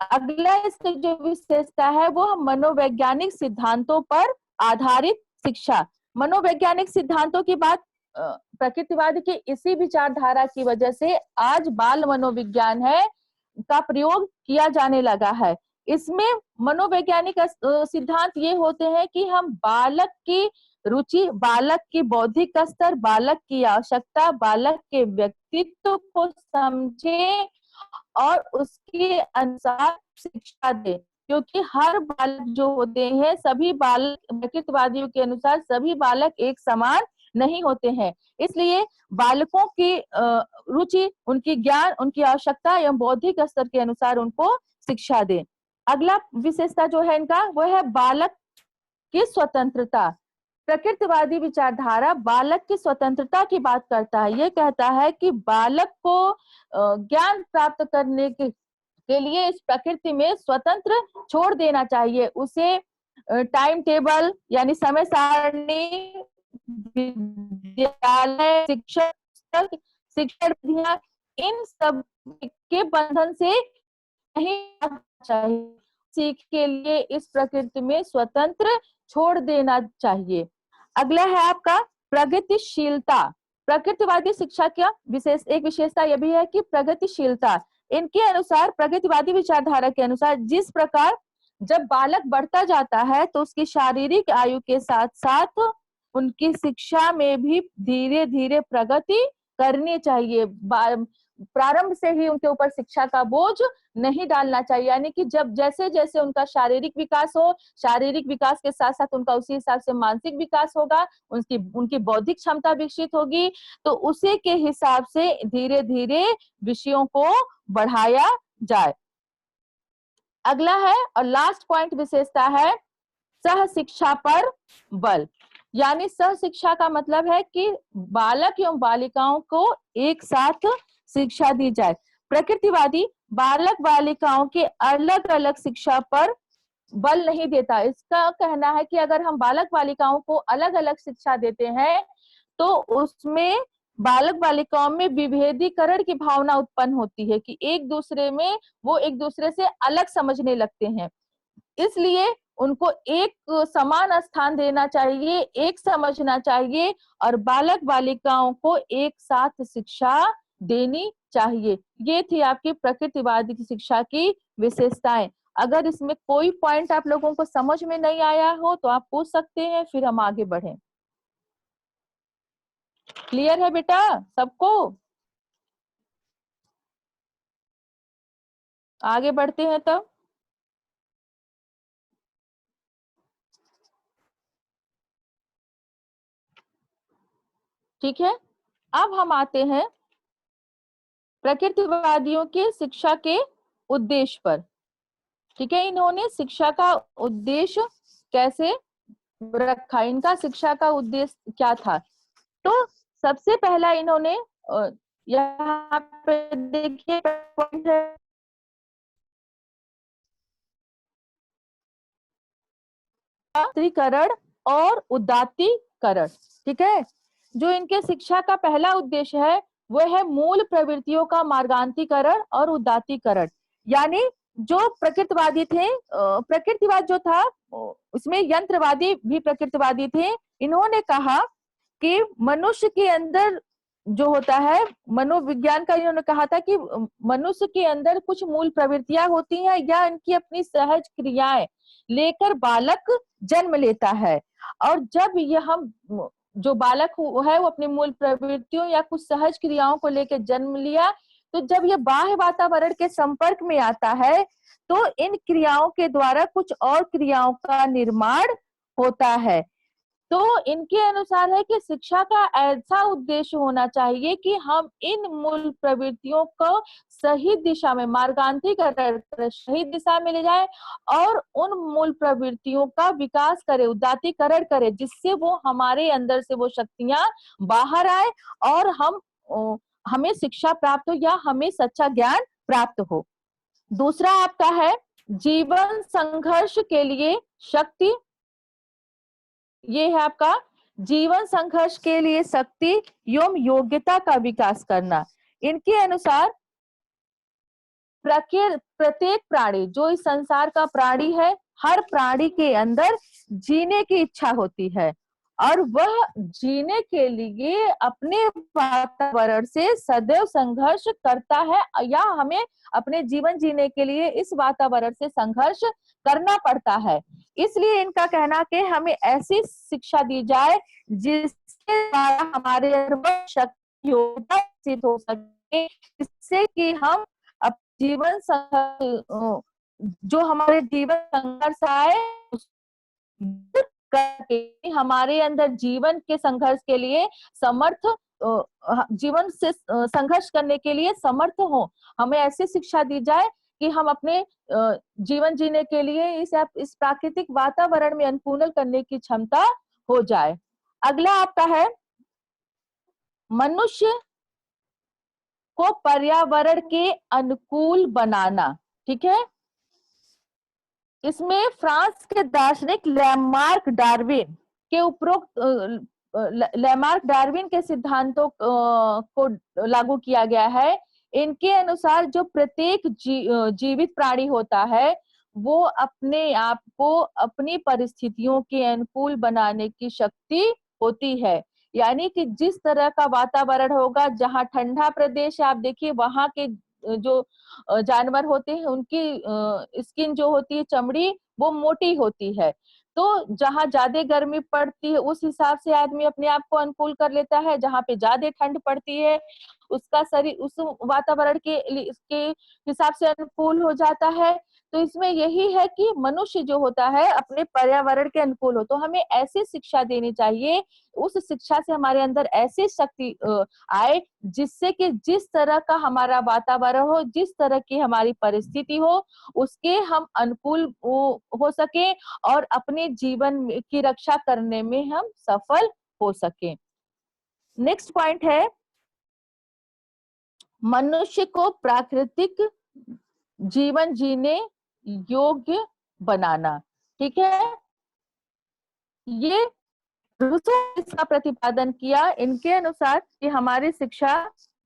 अगला इसकी जो विशेषता है वो मनोवैज्ञानिक सिद्धांतों पर आधारित शिक्षा। मनोवैज्ञानिक सिद्धांतों की बात प्रकृतिवाद की इसी विचारधारा की वजह से आज बाल मनोविज्ञान है का प्रयोग किया जाने लगा है। इसमें मनोवैज्ञानिक सिद्धांत ये होते हैं कि हम बालक की रुचि, बालक की बौद्धिक स्तर, बालक की आवश्यकता, बालक के व्यक्तित्व को समझे और उसके अनुसार शिक्षा दे। क्योंकि हर बालक जो होते हैं, सभी बालक प्रकृतिवादियों के अनुसार सभी बालक एक समान नहीं होते हैं। इसलिए बालकों की रुचि, उनकी ज्ञान, उनकी आवश्यकता एवं बौद्धिक स्तर के अनुसार उनको शिक्षा दे। अगला विशेषता जो है इनका वो है बालक की स्वतंत्रता। प्रकृतिवादी विचारधारा बालक की स्वतंत्रता की बात करता है। ये कहता है कि बालक को ज्ञान प्राप्त करने के लिए इस प्रकृति में स्वतंत्र छोड़ देना चाहिए। उसे टाइम टेबल यानी समय सारणी, विद्यालय, शिक्षण विधियां, इन सब के बंधन से नहीं चाहिए। सीख के लिए इस प्रकृति में स्वतंत्र छोड़ देना चाहिए। अगला है आपका प्रगतिशीलता। प्रकृतिवादी शिक्षा का एक विशेषता यह भी है कि प्रगतिशीलता। इनके अनुसार, प्रकृतिवादी विचारधारा के अनुसार, जिस प्रकार जब बालक बढ़ता जाता है तो उसकी शारीरिक आयु के साथ साथ उनकी शिक्षा में भी धीरे धीरे प्रगति करनी चाहिए। प्रारंभ से ही उनके ऊपर शिक्षा का बोझ नहीं डालना चाहिए। यानी कि जब जैसे जैसे उनका शारीरिक विकास हो, शारीरिक विकास के साथ साथ उनका उसी हिसाब से मानसिक विकास होगा, उनकी बौद्धिक क्षमता विकसित होगी, तो उसी के हिसाब से धीरे धीरे विषयों को बढ़ाया जाए। अगला है और लास्ट पॉइंट विशेषता है सह शिक्षा पर बल। यानी सह शिक्षा का मतलब है कि बालक एवं बालिकाओं को एक साथ शिक्षा दी जाए। प्रकृतिवादी बालक बालिकाओं के अलग अलग शिक्षा पर बल नहीं देता। इसका कहना है कि अगर हम बालक बालिकाओं को अलग अलग शिक्षा देते हैं तो उसमें बालक बालिकाओं में विभेदीकरण की भावना उत्पन्न होती है कि वो एक दूसरे से अलग समझने लगते हैं। इसलिए उनको एक समान स्थान देना चाहिए, एक समझना चाहिए और बालक बालिकाओं को एक साथ शिक्षा देनी चाहिए। ये थी आपकी प्रकृतिवादी की शिक्षा की विशेषताएं। अगर इसमें कोई पॉइंट आप लोगों को समझ में नहीं आया हो तो आप पूछ सकते हैं, फिर हम आगे बढ़ें। क्लियर है बेटा सबको? आगे बढ़ते हैं तब। ठीक है, अब हम आते हैं प्रकृतिवादियों के शिक्षा के उद्देश्य पर। ठीक है, इन्होंने शिक्षा का उद्देश्य कैसे रखा, इनका शिक्षा का उद्देश्य क्या था? तो सबसे पहला इन्होंने यहाँ पे देखिए पॉइंट है उदात्तीकरण और उदात्तीकरण। ठीक है, जो इनके शिक्षा का पहला उद्देश्य है वह है मूल प्रवृत्तियों का मार्गांतीकरण और उदात्तीकरण। यानी जो प्रकृतिवादी थे, प्रकृतिवाद जो था उसमें यंत्रवादी भी प्रकृतिवादी थे। इन्होंने कहा कि मनुष्य के अंदर जो होता है, मनोविज्ञान का इन्होंने कहा था कि मनुष्य के अंदर कुछ मूल प्रवृत्तियां होती हैं या इनकी अपनी सहज क्रियाएं लेकर बालक जन्म लेता है। और जब यह जो बालक है वो अपनी मूल प्रवृत्तियों या कुछ सहज क्रियाओं को लेकर जन्म लिया तो जब ये बाह्य वातावरण के संपर्क में आता है तो इन क्रियाओं के द्वारा कुछ और क्रियाओं का निर्माण होता है। तो इनके अनुसार है कि शिक्षा का ऐसा उद्देश्य होना चाहिए कि हम इन मूल प्रवृत्तियों को सही दिशा में मार्गांतरीकरण कर सही दिशा में ले जाए और उन मूल प्रवृत्तियों का विकास करे, उदात्तीकरण करे, जिससे वो हमारे अंदर से वो शक्तियां बाहर आए और हमें शिक्षा प्राप्त हो या हमें सच्चा ज्ञान प्राप्त हो। दूसरा आपका है जीवन संघर्ष के लिए शक्ति। ये है आपका जीवन संघर्ष के लिए शक्ति एवं योग्यता का विकास करना। इनके अनुसार प्रत्येक प्राणी, जो इस संसार का प्राणी है, हर प्राणी के अंदर जीने की इच्छा होती है और वह जीने के लिए अपने वातावरण से सदैव संघर्ष करता है या हमें अपने जीवन जीने के लिए इस वातावरण से संघर्ष करना पड़ता है। इसलिए इनका कहना कि हमें ऐसी शिक्षा दी जाए जिसके द्वारा हमारे अंदर शक्ति योग्यता विकसित हो सके, जिससे कि हम जीवन जो हमारे जीवन संघर्ष आए करके हमारे अंदर जीवन के संघर्ष के लिए समर्थ, जीवन से संघर्ष करने के लिए समर्थ हो। हमें ऐसी शिक्षा दी जाए कि हम अपने जीवन जीने के लिए इस प्राकृतिक वातावरण में अनुकूलन करने की क्षमता हो जाए। अगला आपका है मनुष्य को पर्यावरण के अनुकूल बनाना। ठीक है, इसमें फ्रांस के दार्शनिक लैमार्क डार्विन के उपरोक्त लैमार्क डार्विन के सिद्धांतों को लागू किया गया है। इनके अनुसार जो प्रत्येक जीवित प्राणी होता है वो अपने आप को अपनी परिस्थितियों के अनुकूल बनाने की शक्ति होती है। यानी कि जिस तरह का वातावरण होगा, जहाँ ठंडा प्रदेश है, आप देखिए वहां के जो जानवर होते हैं उनकी स्किन जो होती है, चमड़ी, वो मोटी होती है। तो जहाँ ज्यादा गर्मी पड़ती है उस हिसाब से आदमी अपने आप को अनुकूल कर लेता है, जहाँ पे ज्यादा ठंड पड़ती है उसका शरीर उस वातावरण के हिसाब से अनुकूल हो जाता है। तो इसमें यही है कि मनुष्य जो होता है अपने पर्यावरण के अनुकूल हो। तो हमें ऐसी शिक्षा देनी चाहिए, उस शिक्षा से हमारे अंदर ऐसी शक्ति आए जिससे कि जिस तरह का हमारा वातावरण हो, जिस तरह की हमारी परिस्थिति हो, उसके हम अनुकूल हो सके और अपने जीवन की रक्षा करने में हम सफल हो सके। नेक्स्ट पॉइंट है मनुष्य को प्राकृतिक जीवन जीने योग्य बनाना। ठीक है, ये रूसो ने इसका प्रतिपादन किया। इनके अनुसार कि हमारी शिक्षा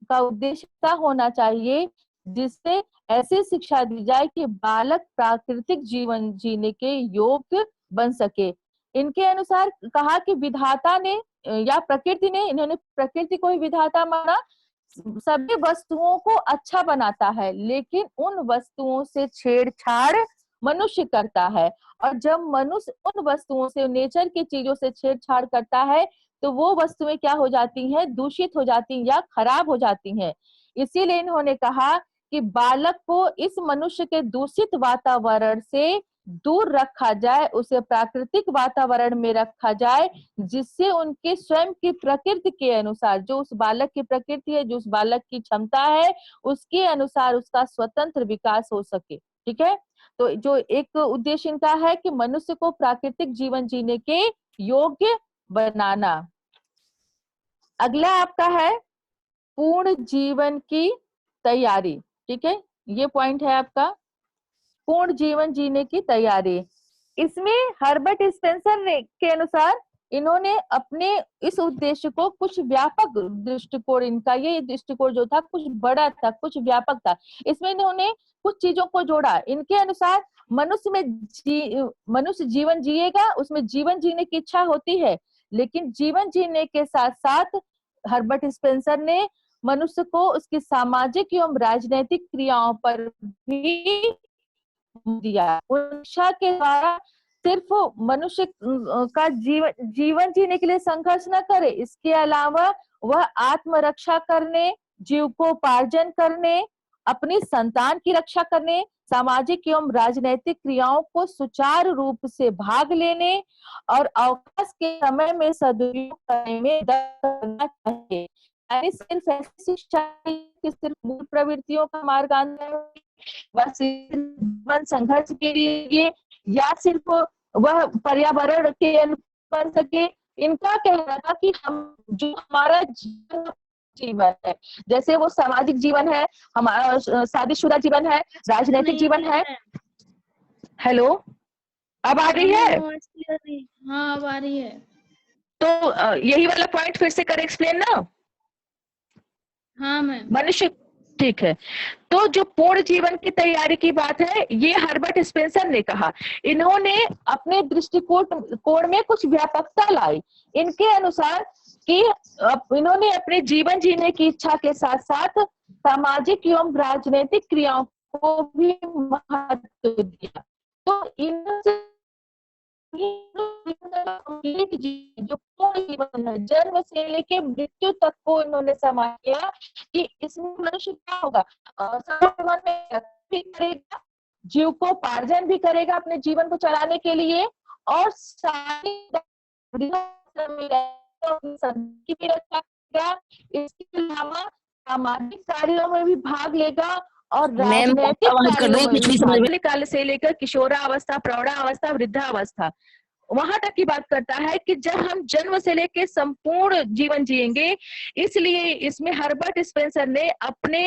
का उद्देश्य क्या होना चाहिए, जिससे ऐसी शिक्षा दी जाए कि बालक प्राकृतिक जीवन जीने के योग्य बन सके। इनके अनुसार कहा कि विधाता ने या प्रकृति ने, इन्होंने प्रकृति को ही विधाता माना, सभी वस्तुओं को अच्छा बनाता है, लेकिन उन वस्तुओं से छेड़छाड़ मनुष्य करता है। और जब मनुष्य उन वस्तुओं से, नेचर की चीजों से छेड़छाड़ करता है तो वो वस्तुएं क्या हो जाती हैं, दूषित हो जाती हैं या खराब हो जाती हैं। इसीलिए इन्होंने कहा कि बालक को इस मनुष्य के दूषित वातावरण से दूर रखा जाए, उसे प्राकृतिक वातावरण में रखा जाए, जिससे उनके स्वयं की प्रकृति के अनुसार, जो उस बालक की प्रकृति है, जो उस बालक की क्षमता है, उसके अनुसार उसका स्वतंत्र विकास हो सके। ठीक है, तो जो एक उद्देश्य इनका है कि मनुष्य को प्राकृतिक जीवन जीने के योग्य बनाना। अगला आपका है पूर्ण जीवन की तैयारी। ठीक है, ये पॉइंट है आपका पूर्ण जीवन जीने की तैयारी। इसमें हर्बर्ट स्पेंसर ने के अनुसार इन्होंने अपने इस उद्देश्य को कुछ व्यापक दृष्टिकोण, इनका ये दृष्टिकोण जो था कुछ बड़ा था, कुछ व्यापक था। इसमें इन्होंने कुछ चीजों को जोड़ा। इनके अनुसार मनुष्य जीवन जिएगा, उसमें जीवन जीने की इच्छा होती है, लेकिन जीवन जीने के साथ साथ हर्बर्ट स्पेंसर ने मनुष्य को उसकी सामाजिक एवं राजनैतिक क्रियाओं पर भी दिया। शिक्षा के द्वारा सिर्फ मनुष्य का जीवन जीने के लिए संघर्ष न करे, इसके अलावा वह आत्मरक्षा करने, जीविकोपार्जन करने, अपनी संतान की रक्षा करने, सामाजिक एवं राजनैतिक क्रियाओं को सुचारू रूप से भाग लेने और अवकाश के समय में सदुपयोग करने में करना चाहिए। यानी सिर्फ ऐसी शिक्षा कि सिर्फ मूल प्रवृत्तियों का मार्गान्वेषण बस जीवन संघर्ष के लिए या सिर्फ वह पर्यावरण के अनुकूल बन सके। इनका कहना था कि हम जो हमारा जीवन है, जैसे वो सामाजिक जीवन है, हमारा शादीशुदा जीवन है, राजनीतिक जीवन है। हेलो, अब आ रही है? हाँ, अब आ रही है। तो यही वाला पॉइंट फिर से कर एक्सप्लेन ना। हाँ मैम। मनुष्य, ठीक है। तो जो पूर्ण जीवन की तैयारी की बात है, ये हर्बर्ट स्पेंसर ने कहा। इन्होंने अपने दृष्टिकोण में कुछ व्यापकता लाई। इनके अनुसार कि इन्होंने अपने जीवन जीने की इच्छा के साथ साथ सामाजिक एवं राजनीतिक क्रियाओं को भी महत्व दिया। तो इनसे जो पूर्ण जीवन है, जन्म से लेके मृत्यु तक को इन्होंने समाज किया कि इसमें मनुष्य क्या होगा, जीवन में भी करेगा, जीविकोपार्जन भी करेगा अपने जीवन को चलाने के लिए, और की भी रक्षा करेगा। इसके अलावा सामाजिक कार्यों में भी भाग लेगा और राजनीतिक कार्यों में भी बाल्यकाल से लेकर किशोरावस्था, प्रौढ़ावस्था, वृद्धावस्था, वहां तक की बात करता है कि जब हम जन्म से लेकर संपूर्ण जीवन जिएंगे। इसलिए इसमें हर्बर्ट स्पेंसर ने अपने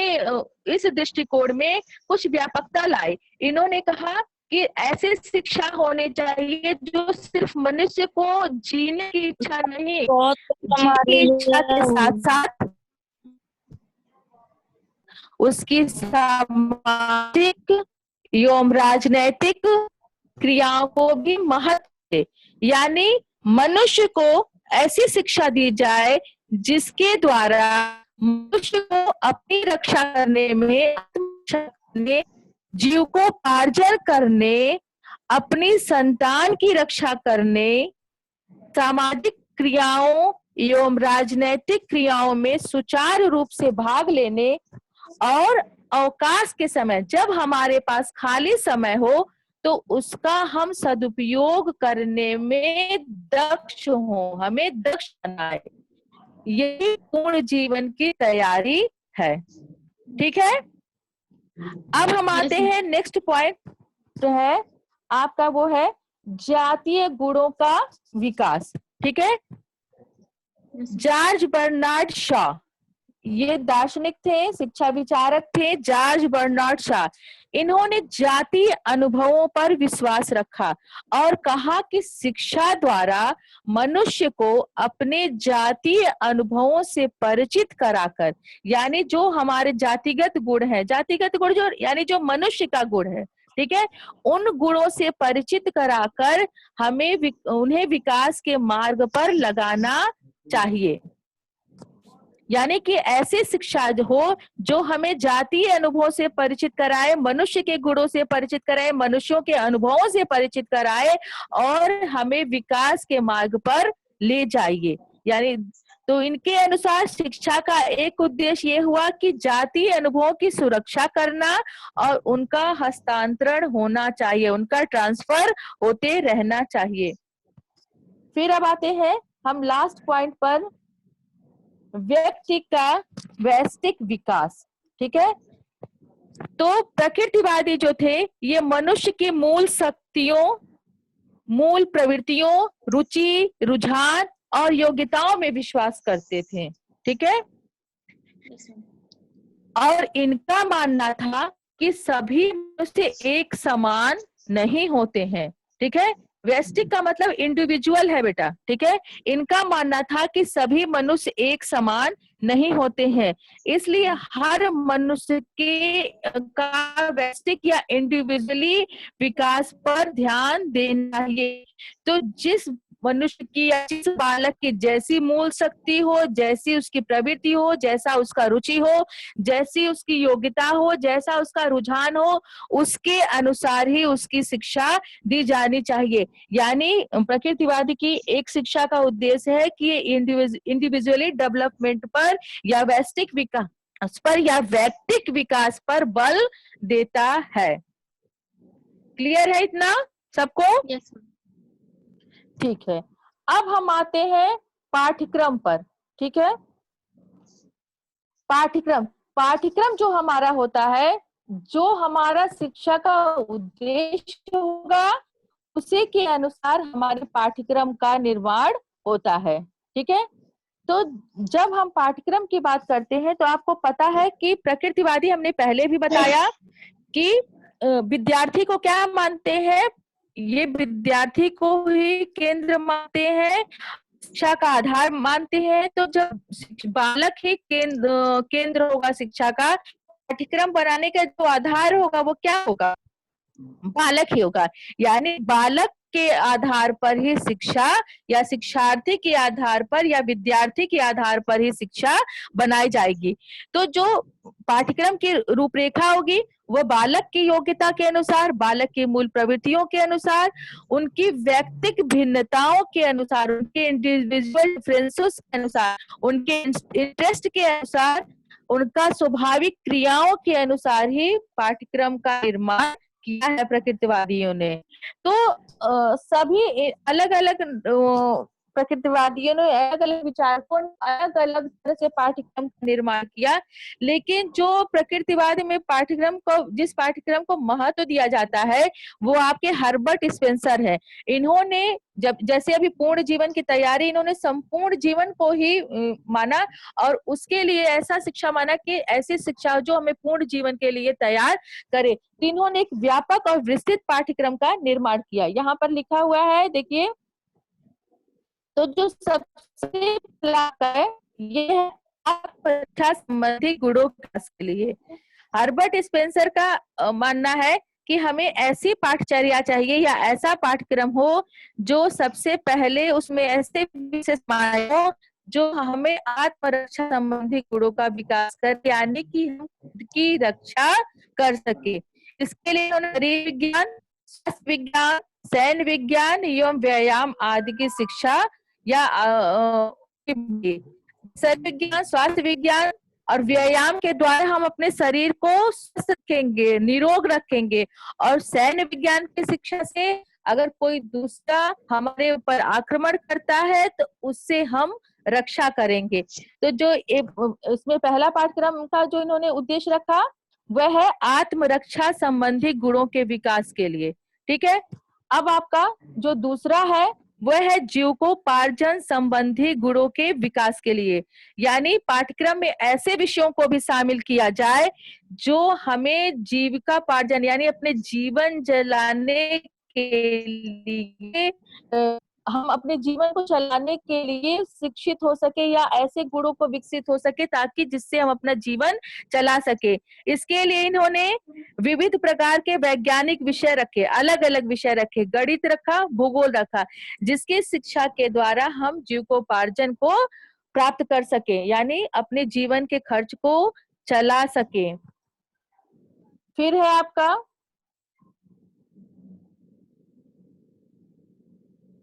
इस दृष्टिकोण में कुछ व्यापकता लाई। इन्होंने कहा कि ऐसे शिक्षा होने चाहिए जो सिर्फ मनुष्य को जीने की इच्छा नहीं, जीने की इच्छा के साथ साथ उसकी सामाजिक एवं राजनैतिक क्रियाओं को भी महत्व दे। यानी मनुष्य को ऐसी शिक्षा दी जाए जिसके द्वारा मनुष्य को अपनी रक्षा करने में, जीविकोपार्जन करने, अपनी संतान की रक्षा करने, सामाजिक क्रियाओं एवं राजनैतिक क्रियाओं में सुचारू रूप से भाग लेने और अवकाश के समय, जब हमारे पास खाली समय हो तो उसका हम सदुपयोग करने में दक्ष हो, हमें दक्ष बनाए। यही पूर्ण जीवन की तैयारी है। ठीक है, अब हम आते हैं नेक्स्ट पॉइंट, जो है आपका वो है जातीय गुणों का विकास। ठीक है, जॉर्ज बर्नार्ड शॉ, ये दार्शनिक थे, शिक्षा विचारक थे, जॉर्ज बर्नार्ड शॉ। इन्होंने जातीय अनुभवों पर विश्वास रखा और कहा कि शिक्षा द्वारा मनुष्य को अपने जातीय अनुभवों से परिचित कराकर, यानी जो हमारे जातिगत गुण है, जातिगत गुण जो यानी जो मनुष्य का गुण है, ठीक है, उन गुणों से परिचित कराकर हमें उन्हें विकास के मार्ग पर लगाना चाहिए। यानी कि ऐसी शिक्षा हो जो हमें जातीय अनुभव से परिचित कराए, मनुष्य के गुणों से परिचित कराए, मनुष्यों के अनुभवों से परिचित कराए और हमें विकास के मार्ग पर ले जाइए। यानी तो इनके अनुसार शिक्षा का एक उद्देश्य ये हुआ कि जातीय अनुभवों की सुरक्षा करना और उनका हस्तांतरण होना चाहिए, उनका ट्रांसफर होते रहना चाहिए। फिर अब आते हैं हम लास्ट पॉइंट पर, व्यक्ति का वैयक्तिक विकास। ठीक है, तो प्रकृतिवादी जो थे ये मनुष्य की मूल शक्तियों, मूल प्रवृत्तियों, रुचि, रुझान और योग्यताओं में विश्वास करते थे। ठीक है, और इनका मानना था कि सभी मनुष्य एक समान नहीं होते हैं। ठीक है, वैयक्तिक का मतलब इंडिविजुअल है बेटा। ठीक है, इनका मानना था कि सभी मनुष्य एक समान नहीं होते हैं, इसलिए हर मनुष्य के का वैयक्तिक या इंडिविजुअली विकास पर ध्यान देना चाहिए। तो जिस मनुष्य की या जिस बालक की जैसी मूल शक्ति हो, जैसी उसकी प्रवृत्ति हो, जैसा उसका रुचि हो, जैसी उसकी योग्यता हो, जैसा उसका रुझान हो, उसके अनुसार ही उसकी शिक्षा दी जानी चाहिए। यानी प्रकृतिवादी की एक शिक्षा का उद्देश्य है कि इंडिविजुअली डेवलपमेंट पर या वैयक्तिक पर या व्यक्तिक विकास पर बल देता है। क्लियर है इतना सबको? Yes ma'am. ठीक है, अब हम आते हैं पाठ्यक्रम पर। ठीक है, पाठ्यक्रम पाठ्यक्रम जो हमारा होता है, जो हमारा शिक्षा का उद्देश्य होगा, उसी के अनुसार हमारे पाठ्यक्रम का निर्माण होता है। ठीक है, तो जब हम पाठ्यक्रम की बात करते हैं तो आपको पता है कि प्रकृतिवादी, हमने पहले भी बताया कि विद्यार्थी को क्या मानते हैं, ये विद्यार्थी को ही केंद्र मानते हैं, शिक्षा का आधार मानते हैं। तो जब बालक ही केंद्र होगा शिक्षा का, पाठ्यक्रम बनाने का जो आधार होगा वो क्या होगा, बालक ही होगा। यानी बालक के आधार पर ही शिक्षा, या शिक्षार्थी के आधार पर या विद्यार्थी के आधार पर ही शिक्षा बनाई जाएगी। तो जो पाठ्यक्रम की रूपरेखा होगी वो बालक की योग्यता के अनुसार, बालक की मूल प्रवृत्तियों के अनुसार, उनकी व्यक्तिक भिन्नताओं के अनुसार, उनके इंडिविजुअल डिफरेंसेस के अनुसार, उनके इंटरेस्ट के अनुसार, उनका स्वाभाविक क्रियाओं के अनुसार ही पाठ्यक्रम का निर्माण किया है प्रकृतिवादियों ने। तो सभी अलग अलग प्रकृतिवादियों ने, अलग अलग विचारकों ने अलग अलग तरह से पाठ्यक्रम का निर्माण किया। लेकिन जो प्रकृतिवाद में पाठ्यक्रम को, जिस पाठ्यक्रम को महत्व दिया जाता है, वो आपके हर्बर्ट स्पेंसर है। इन्होंने जब, जैसे अभी पूर्ण जीवन की तैयारी, इन्होंने संपूर्ण जीवन को ही माना, और उसके लिए ऐसा शिक्षा माना कि ऐसी शिक्षा जो हमें पूर्ण जीवन के लिए तैयार करे। तो इन्होंने एक व्यापक और विस्तृत पाठ्यक्रम का निर्माण किया। यहाँ पर लिखा हुआ है, देखिए, तो जो सबसे पहला है ये है शिक्षा संबंधी गुणों के लिए। हर्बर्ट स्पेंसर का मानना है कि हमें ऐसी पाठचर्या चाहिए या ऐसा पाठ्यक्रम हो जो सबसे पहले उसमें ऐसे विशेष हो जो हमें आत्मरक्षा संबंधी गुणों का विकास कर, यानी कि हम खुद की रक्षा कर सके। इसके लिए उन्होंने शरीर विज्ञान, स्वास्थ्य विज्ञान, सैन्य विज्ञान एवं व्यायाम आदि की शिक्षा या शरीर विज्ञान, स्वास्थ्य विज्ञान और व्यायाम के द्वारा हम अपने शरीर को स्वस्थ रखेंगे, निरोग रखेंगे। और सैन्य विज्ञान की शिक्षा से अगर कोई दूसरा हमारे ऊपर आक्रमण करता है तो उससे हम रक्षा करेंगे। तो जो इसमें पहला पाठ्यक्रम का जो इन्होंने उद्देश्य रखा वह है आत्मरक्षा संबंधी गुणों के विकास के लिए। ठीक है, अब आपका जो दूसरा है वह है जीविकोपार्जन संबंधी गुणों के विकास के लिए। यानी पाठ्यक्रम में ऐसे विषयों को भी शामिल किया जाए जो हमें जीविकोपार्जन यानी अपने जीवन चलाने के लिए, हम अपने जीवन को चलाने के लिए शिक्षित हो सके या ऐसे गुणों को विकसित हो सके ताकि जिससे हम अपना जीवन चला सके। इसके लिए इन्होंने विविध प्रकार के वैज्ञानिक विषय रखे, अलग अलग विषय रखे, गणित रखा, भूगोल रखा, जिसकी शिक्षा के द्वारा हम जीविकोपार्जन को प्राप्त कर सके, यानी अपने जीवन के खर्च को चला सके। फिर है आपका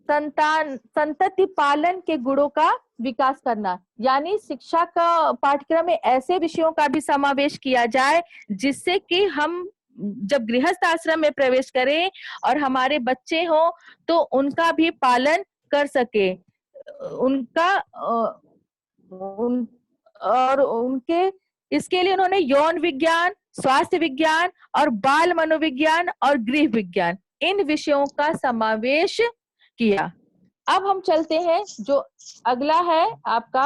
संतति पालन के गुणों का विकास करना। यानी शिक्षा का पाठ्यक्रम में ऐसे विषयों का भी समावेश किया जाए जिससे कि हम जब गृहस्थ आश्रम में प्रवेश करें और हमारे बच्चे हो तो उनका भी पालन कर सके, उनका और उनके, इसके लिए उन्होंने यौन विज्ञान, स्वास्थ्य विज्ञान और बाल मनोविज्ञान और गृह विज्ञान, इन विषयों का समावेश किया। अब हम चलते हैं, जो अगला है आपका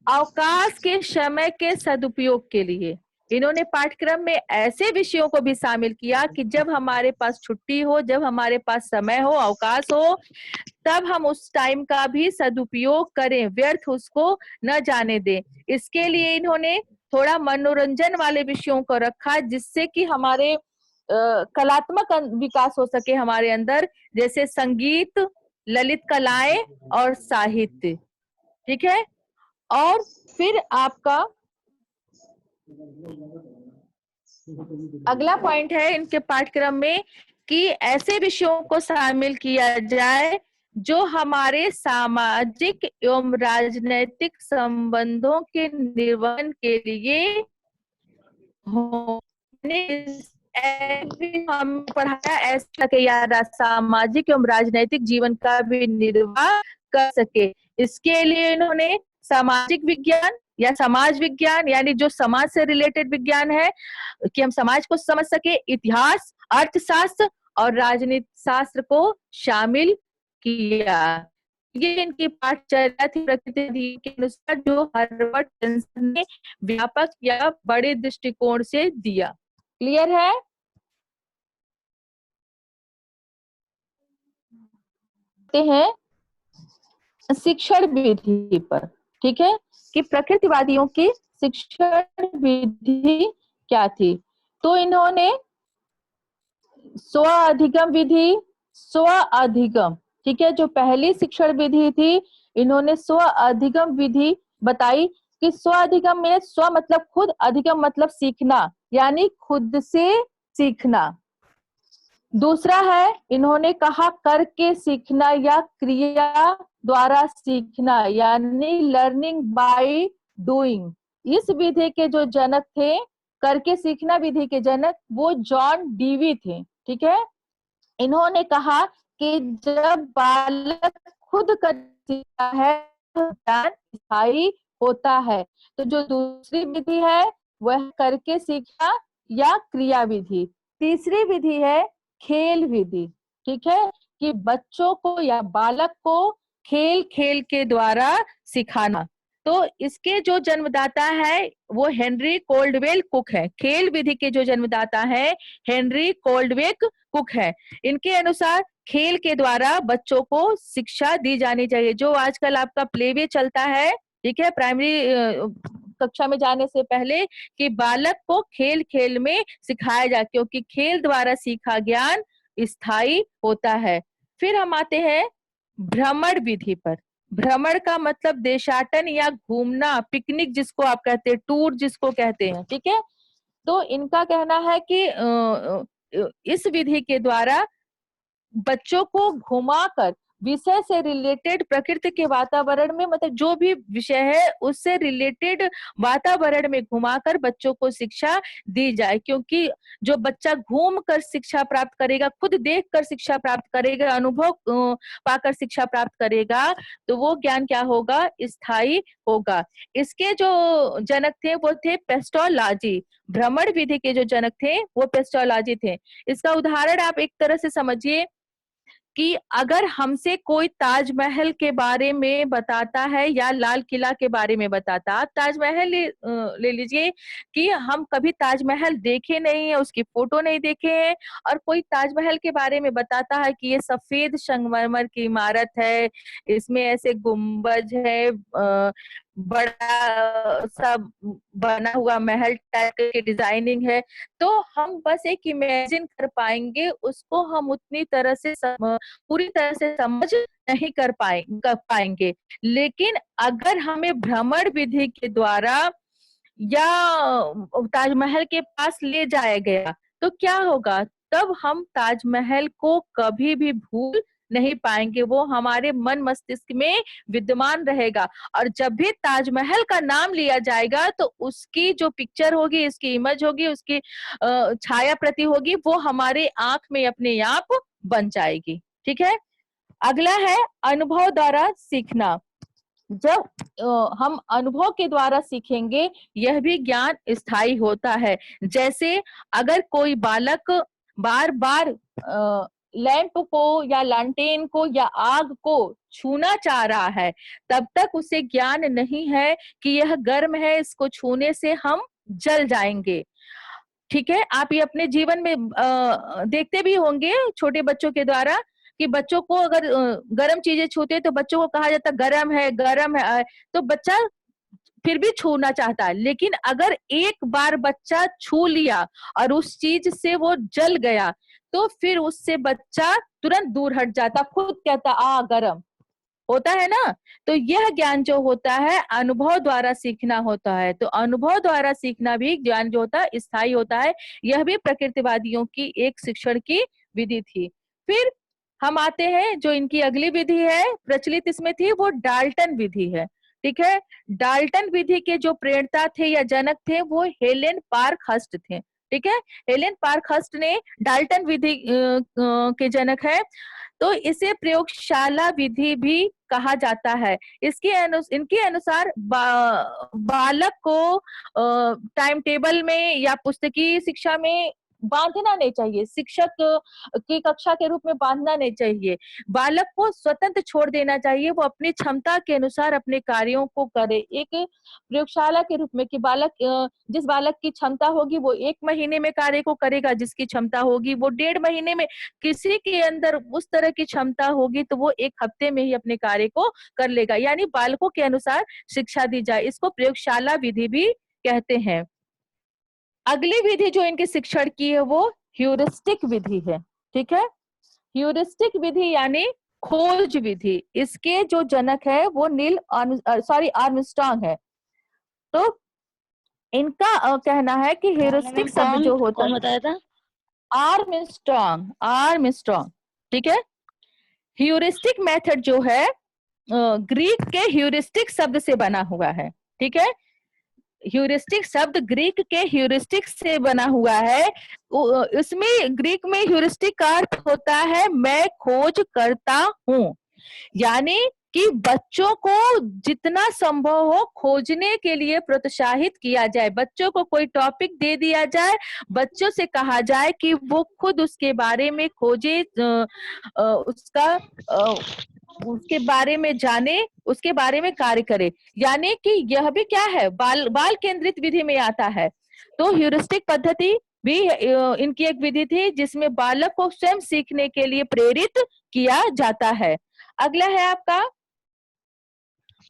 अवकाश के समय के सदुपयोग के लिए। इन्होंने पाठ्यक्रम में ऐसे विषयों को भी शामिल किया कि जब हमारे पास छुट्टी हो, जब हमारे पास समय हो, अवकाश हो, तब हम उस टाइम का भी सदुपयोग करें, व्यर्थ उसको न जाने दें। इसके लिए इन्होंने थोड़ा मनोरंजन वाले विषयों को रखा जिससे कि हमारे कलात्मक विकास हो सके हमारे अंदर, जैसे संगीत, ललित कलाएं और साहित्य। ठीक है, और फिर आपका अगला पॉइंट है इनके पाठ्यक्रम में कि ऐसे विषयों को शामिल किया जाए जो हमारे सामाजिक एवं राजनैतिक संबंधों के निर्वहन के लिए हम पढ़ाया ऐसा कि यार सामाजिक एवं राजनैतिक जीवन का भी निर्वाह कर सके। इसके लिए इन्होंने सामाजिक विज्ञान या समाज विज्ञान, यानी जो समाज से रिलेटेड विज्ञान है कि हम समाज को समझ सके, इतिहास, अर्थशास्त्र और राजनीति शास्त्र को शामिल किया। ये इनकी पाठचर्या थी प्रकृति के अनुसार, जो हार्वर्ड जॉनसन ने व्यापक या बड़े दृष्टिकोण से दिया। क्लियर है? हैं शिक्षण विधि पर, ठीक है, कि प्रकृतिवादियों की शिक्षण विधि क्या थी। तो इन्होंने स्व अधिगम विधि, स्व अधिगम, ठीक है, जो पहली शिक्षण विधि थी, इन्होंने स्व अधिगम विधि बताई कि स्व अधिगम में स्व मतलब खुद, अधिगम मतलब सीखना, यानी खुद से सीखना। दूसरा है, इन्होंने कहा करके सीखना या क्रिया द्वारा सीखना, यानी लर्निंग बाय डूइंग। इस विधि के जो जनक थे, करके सीखना विधि के जनक, वो जॉन डीवी थे, ठीक है। इन्होंने कहा कि जब बालक खुद कर सीखता है तो ज्ञान स्थायी होता है। तो जो दूसरी विधि है वह करके सीखना या क्रिया विधि। तीसरी विधि है खेल विधि, ठीक है, कि बच्चों को या बालक को खेल खेल के द्वारा सिखाना। तो इसके जो जन्मदाता है वो हेनरी कोल्डवेल कुक है। खेल विधि के जो जन्मदाता है हेनरी कोल्डवेल कुक है। इनके अनुसार खेल के द्वारा बच्चों को शिक्षा दी जानी चाहिए। जो आजकल आपका प्लेवे चलता है, ठीक है, प्राइमरी कक्षा में जाने से पहले, कि बालक को खेल खेल में सिखाया जाए, क्योंकि खेल द्वारा सीखा ज्ञान स्थायी होता है। फिर हम आते हैं भ्रमण विधि पर। भ्रमण का मतलब देशाटन या घूमना, पिकनिक जिसको आप कहते हैं, टूर जिसको कहते हैं, ठीक है। तो इनका कहना है कि इस विधि के द्वारा बच्चों को घुमाकर विषय से रिलेटेड, प्रकृति के वातावरण में, मतलब जो भी विषय है उससे रिलेटेड वातावरण में घुमाकर बच्चों को शिक्षा दी जाए। क्योंकि जो बच्चा घूम कर शिक्षा प्राप्त करेगा, खुद देख कर शिक्षा प्राप्त करेगा, अनुभव पाकर शिक्षा प्राप्त करेगा, तो वो ज्ञान क्या होगा, स्थायी होगा। इसके जो जनक थे वो थे पेस्टोलॉजी। भ्रमण विधि के जो जनक थे वो पेस्टोलॉजी थे। इसका उदाहरण आप एक तरह से समझिए कि अगर हमसे कोई ताजमहल के बारे में बताता है या लाल किला के बारे में बताता, आप ताजमहल ले लीजिए कि हम कभी ताजमहल देखे नहीं है, उसकी फोटो नहीं देखे हैं, और कोई ताजमहल के बारे में बताता है कि ये सफेद संगमरमर की इमारत है, इसमें ऐसे गुंबज है, बड़ा सा बना हुआ महल टाइप की डिजाइनिंग है, तो हम बस एक इमेजिन कर पाएंगे, उसको हम उतनी तरह से पूरी तरह से समझ नहीं कर पाएंगे। लेकिन अगर हमें भ्रमण विधि के द्वारा या ताजमहल के पास ले जाया गया तो क्या होगा, तब हम ताजमहल को कभी भी भूल नहीं पाएंगे, वो हमारे मन मस्तिष्क में विद्यमान रहेगा। और जब भी ताजमहल का नाम लिया जाएगा तो उसकी जो पिक्चर होगी, इसकी इमेज होगी, उसकी छाया प्रति होगी, वो हमारे आंख में अपने आप बन जाएगी। ठीक है। अगला है अनुभव द्वारा सीखना। जब हम अनुभव के द्वारा सीखेंगे, यह भी ज्ञान स्थायी होता है। जैसे अगर कोई बालक बार बार लैंप को या लालटेन को या आग को छूना चाह रहा है, तब तक उसे ज्ञान नहीं है कि यह गर्म है, इसको छूने से हम जल जाएंगे। ठीक है। आप ये अपने जीवन में देखते भी होंगे छोटे बच्चों के द्वारा कि बच्चों को अगर गर्म चीजें छूते हैं तो बच्चों को कहा जाता है गर्म है, गर्म है, तो बच्चा फिर भी छूना चाहता है। लेकिन अगर एक बार बच्चा छू लिया और उस चीज से वो जल गया, तो फिर उससे बच्चा तुरंत दूर हट जाता, खुद कहता आ गर्म होता है ना। तो यह ज्ञान जो होता है अनुभव द्वारा सीखना होता है। तो अनुभव द्वारा सीखना भी ज्ञान जो होता है स्थायी होता है। यह भी प्रकृतिवादियों की एक शिक्षण की विधि थी। फिर हम आते हैं जो इनकी अगली विधि है प्रचलित इसमें थी, वो डाल्टन विधि है। ठीक है। डाल्टन विधि के जो प्रणेता थे या जनक थे वो हेलेन पार्कहर्स्ट थे। ठीक है, हेलेन पार्कहर्स्ट ने डाल्टन विधि के जनक है। तो इसे प्रयोगशाला विधि भी कहा जाता है। इनके अनुसार बालक को टाइम टेबल में या पुस्तकीय शिक्षा में बांधना नहीं चाहिए, शिक्षक की कक्षा के रूप में बांधना नहीं चाहिए। बालक को स्वतंत्र छोड़ देना चाहिए, वो अपनी क्षमता के अनुसार अपने कार्यों को करे। एक प्रयोगशाला के रूप में कि जिस बालक की क्षमता होगी वो 1 महीने में कार्य को करेगा, जिसकी क्षमता होगी वो 1.5 महीने में, किसी के अंदर उस तरह की क्षमता होगी तो वो 1 हफ्ते में ही अपने कार्य को कर लेगा। यानी बालकों के अनुसार शिक्षा दी जाए, इसको प्रयोगशाला विधि भी कहते हैं। अगली विधि जो इनके शिक्षण की है वो ह्यूरिस्टिक विधि है। ठीक है, ह्यूरिस्टिक विधि यानी खोज विधि। इसके जो जनक है वो आर्मस्ट्रांग है। तो इनका कहना है कि ह्यूरिस्टिक शब्द जो होता है, कौन बताया था? आर्मस्ट्रांग। ठीक है, ह्यूरिस्टिक मेथड जो है ग्रीक के ह्यूरिस्टिक शब्द से बना हुआ है। ठीक है, ह्यूरिस्टिक शब्द ग्रीक के ह्यूरिस्टिक से बना हुआ है। इसमें ग्रीक में ह्यूरिस्टिक का अर्थ होता है मैं खोज करता हूं। यानी कि बच्चों को जितना संभव हो खोजने के लिए प्रोत्साहित किया जाए। बच्चों को कोई टॉपिक दे दिया जाए, बच्चों से कहा जाए कि वो खुद उसके बारे में खोजे, उसके बारे में जाने, उसके बारे में कार्य करे। यानी कि यह भी क्या है, बाल केंद्रित विधि में आता है। तो ह्यूरिस्टिक पद्धति भी इनकी एक विधि थी जिसमें बालक को स्वयं सीखने के लिए प्रेरित किया जाता है। अगला है आपका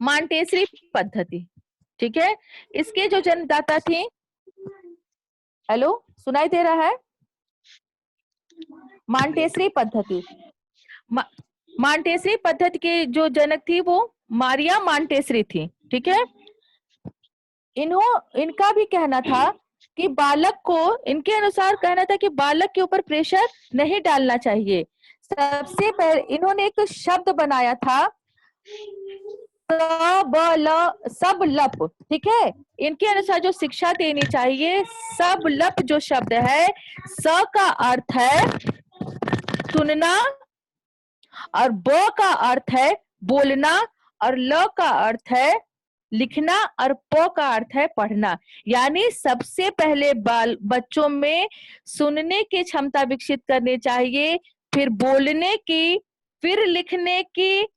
मॉन्टेसरी पद्धति। ठीक है, इसके जो जन्मदाता थी, हेलो सुनाई दे रहा है? मॉन्टेसरी पद्धति, मॉन्टेसरी पद्धति के जो जनक थी वो मारिया मॉन्टेसरी थी। ठीक है, इनका भी कहना था कि बालक को, इनके अनुसार कहना था कि बालक के ऊपर प्रेशर नहीं डालना चाहिए। सबसे पहले इन्होंने एक शब्द बनाया था सबलप। ठीक है, इनके अनुसार जो शिक्षा देनी चाहिए, सबलप जो शब्द है, स का अर्थ है सुनना और ब का अर्थ है बोलना और ल का अर्थ है लिखना और प का अर्थ है पढ़ना। यानी सबसे पहले बच्चों में सुनने की क्षमता विकसित करनी चाहिए, फिर बोलने की, फिर लिखने की,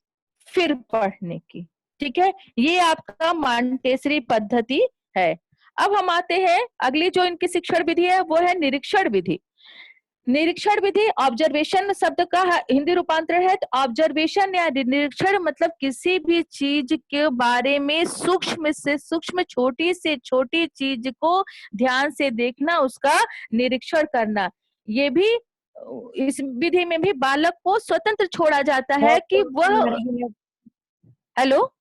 फिर पढ़ने की। ठीक है, ये आपका मॉन्टेसरी पद्धति है। अब हम आते हैं अगली जो इनकी शिक्षण विधि है वो है निरीक्षण विधि। निरीक्षण विधि ऑब्जर्वेशन शब्द का हिंदी रूपांतरण है। तो ऑब्जर्वेशन या निरीक्षण मतलब किसी भी चीज के बारे में सूक्ष्म से सूक्ष्म, छोटी से छोटी चीज को ध्यान से देखना, उसका निरीक्षण करना। ये भी इस विधि में भी बालक को स्वतंत्र छोड़ा जाता है कि वह, हेलो,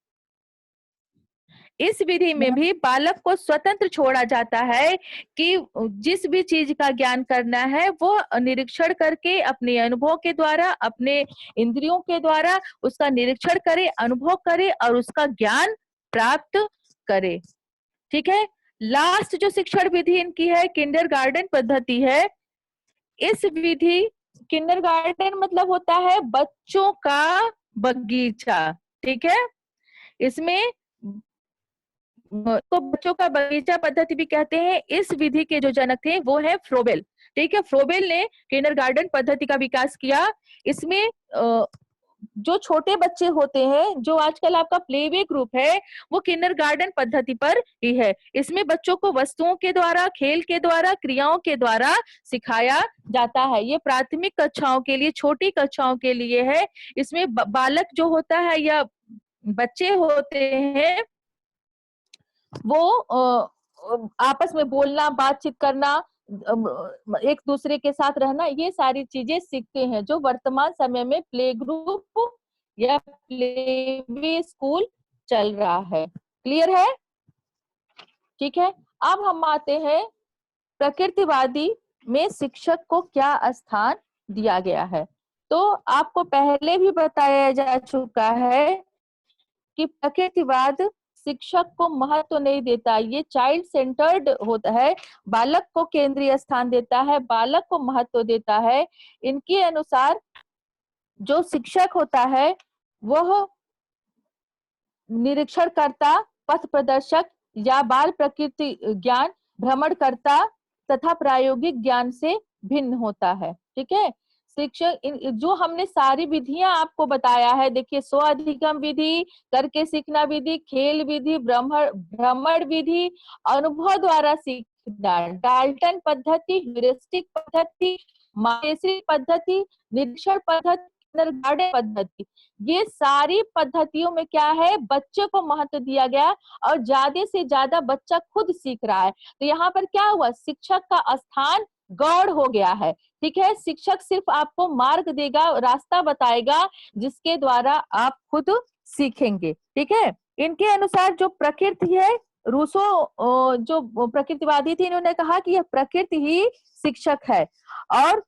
इस विधि में भी बालक को स्वतंत्र छोड़ा जाता है कि जिस भी चीज का ज्ञान करना है वो निरीक्षण करके अपने अनुभव के द्वारा, अपने इंद्रियों के द्वारा उसका निरीक्षण करे, अनुभव करे और उसका ज्ञान प्राप्त करे। ठीक है, लास्ट जो शिक्षण विधि इनकी है किंडरगार्टन पद्धति है। इस विधि, किंडरगार्टन मतलब होता है बच्चों का बगीचा। ठीक है, इसमें तो बच्चों का बगीचा पद्धति भी कहते हैं। इस विधि के जो जनक थे वो है फ्रोबेल। ठीक है, फ्रोबेल ने किंडरगार्टन पद्धति का विकास किया। इसमें जो छोटे बच्चे होते हैं, जो आजकल आपका प्लेवे ग्रुप है, वो किंडरगार्टन पद्धति पर ही है। इसमें बच्चों को वस्तुओं के द्वारा, खेल के द्वारा, क्रियाओं के द्वारा सिखाया जाता है। ये प्राथमिक कक्षाओं के लिए, छोटी कक्षाओं के लिए है। इसमें बालक जो होता है या बच्चे होते हैं वो आपस में बोलना, बातचीत करना, एक दूसरे के साथ रहना, ये सारी चीजें सीखते हैं, जो वर्तमान समय में प्ले ग्रुप या प्ले स्कूल चल रहा है। क्लियर है? ठीक है, अब हम आते हैं प्रकृतिवादी में शिक्षक को क्या स्थान दिया गया है। तो आपको पहले भी बताया जा चुका है कि प्रकृतिवाद शिक्षक को महत्व नहीं देता, ये चाइल्ड सेंटर्ड होता है, बालक को केंद्रीय स्थान देता है, बालक को महत्व देता है। इनके अनुसार जो शिक्षक होता है वह निरीक्षणकर्ता, पथ प्रदर्शक या बाल प्रकृति ज्ञान, भ्रमणकर्ता तथा प्रायोगिक ज्ञान से भिन्न होता है। ठीक है, शिक्षक जो हमने सारी विधियां आपको बताया है, देखिए स्व अधिगम विधि, करके सीखना विधि, खेल विधि, भ्रमण विधि, अनुभव द्वारा सीखना, डाल्टन पद्धति, ह्यूरिस्टिक पद्धति, माहेश्वरी पद्धति, निरीक्षण पद्धति, किंडरगार्टन पद्धति, ये सारी पद्धतियों में क्या है, बच्चे को महत्व दिया गया और ज्यादा से ज्यादा बच्चा खुद सीख रहा है। तो यहाँ पर क्या हुआ, शिक्षक का स्थान गौड़ हो गया है। ठीक है, शिक्षक सिर्फ आपको मार्ग देगा, रास्ता बताएगा जिसके द्वारा आप खुद सीखेंगे। ठीक है, इनके अनुसार जो प्रकृति है, रूसो जो प्रकृतिवादी थे, इन्होंने कहा कि यह प्रकृति ही शिक्षक है। और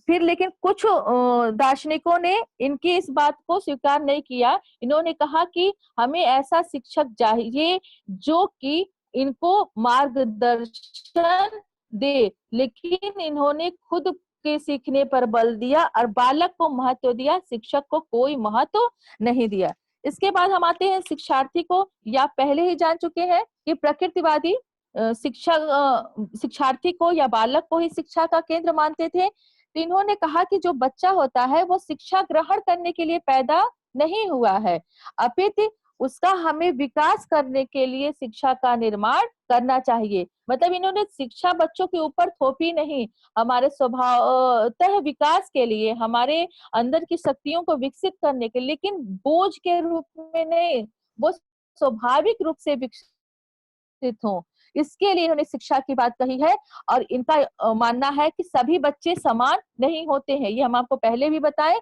फिर लेकिन कुछ दार्शनिकों ने इनकी इस बात को स्वीकार नहीं किया। इन्होंने कहा कि हमें ऐसा शिक्षक चाहिए जो कि इनको मार्गदर्शन दे, लेकिन इन्होंने खुद के सीखने पर बल दिया और बालक को महत्व दिया, शिक्षक को कोई महत्व नहीं दिया। इसके बाद हम आते हैं शिक्षार्थी को। या पहले ही जान चुके हैं कि प्रकृतिवादी शिक्षार्थी को या बालक को ही शिक्षा का केंद्र मानते थे। तो इन्होंने कहा कि जो बच्चा होता है वो शिक्षा ग्रहण करने के लिए पैदा नहीं हुआ है, अपितु उसका हमें विकास करने के लिए शिक्षा का निर्माण करना चाहिए। मतलब इन्होंने शिक्षा बच्चों के ऊपर थोपी नहीं, हमारे स्वभावतः विकास के लिए, हमारे अंदर की शक्तियों को विकसित करने के लिए, लेकिन बोझ के रूप में नहीं, वो स्वाभाविक रूप से विकसित हो, इसके लिए इन्होंने शिक्षा की बात कही है। और इनका मानना है कि सभी बच्चे समान नहीं होते हैं, ये हम आपको पहले भी बताए।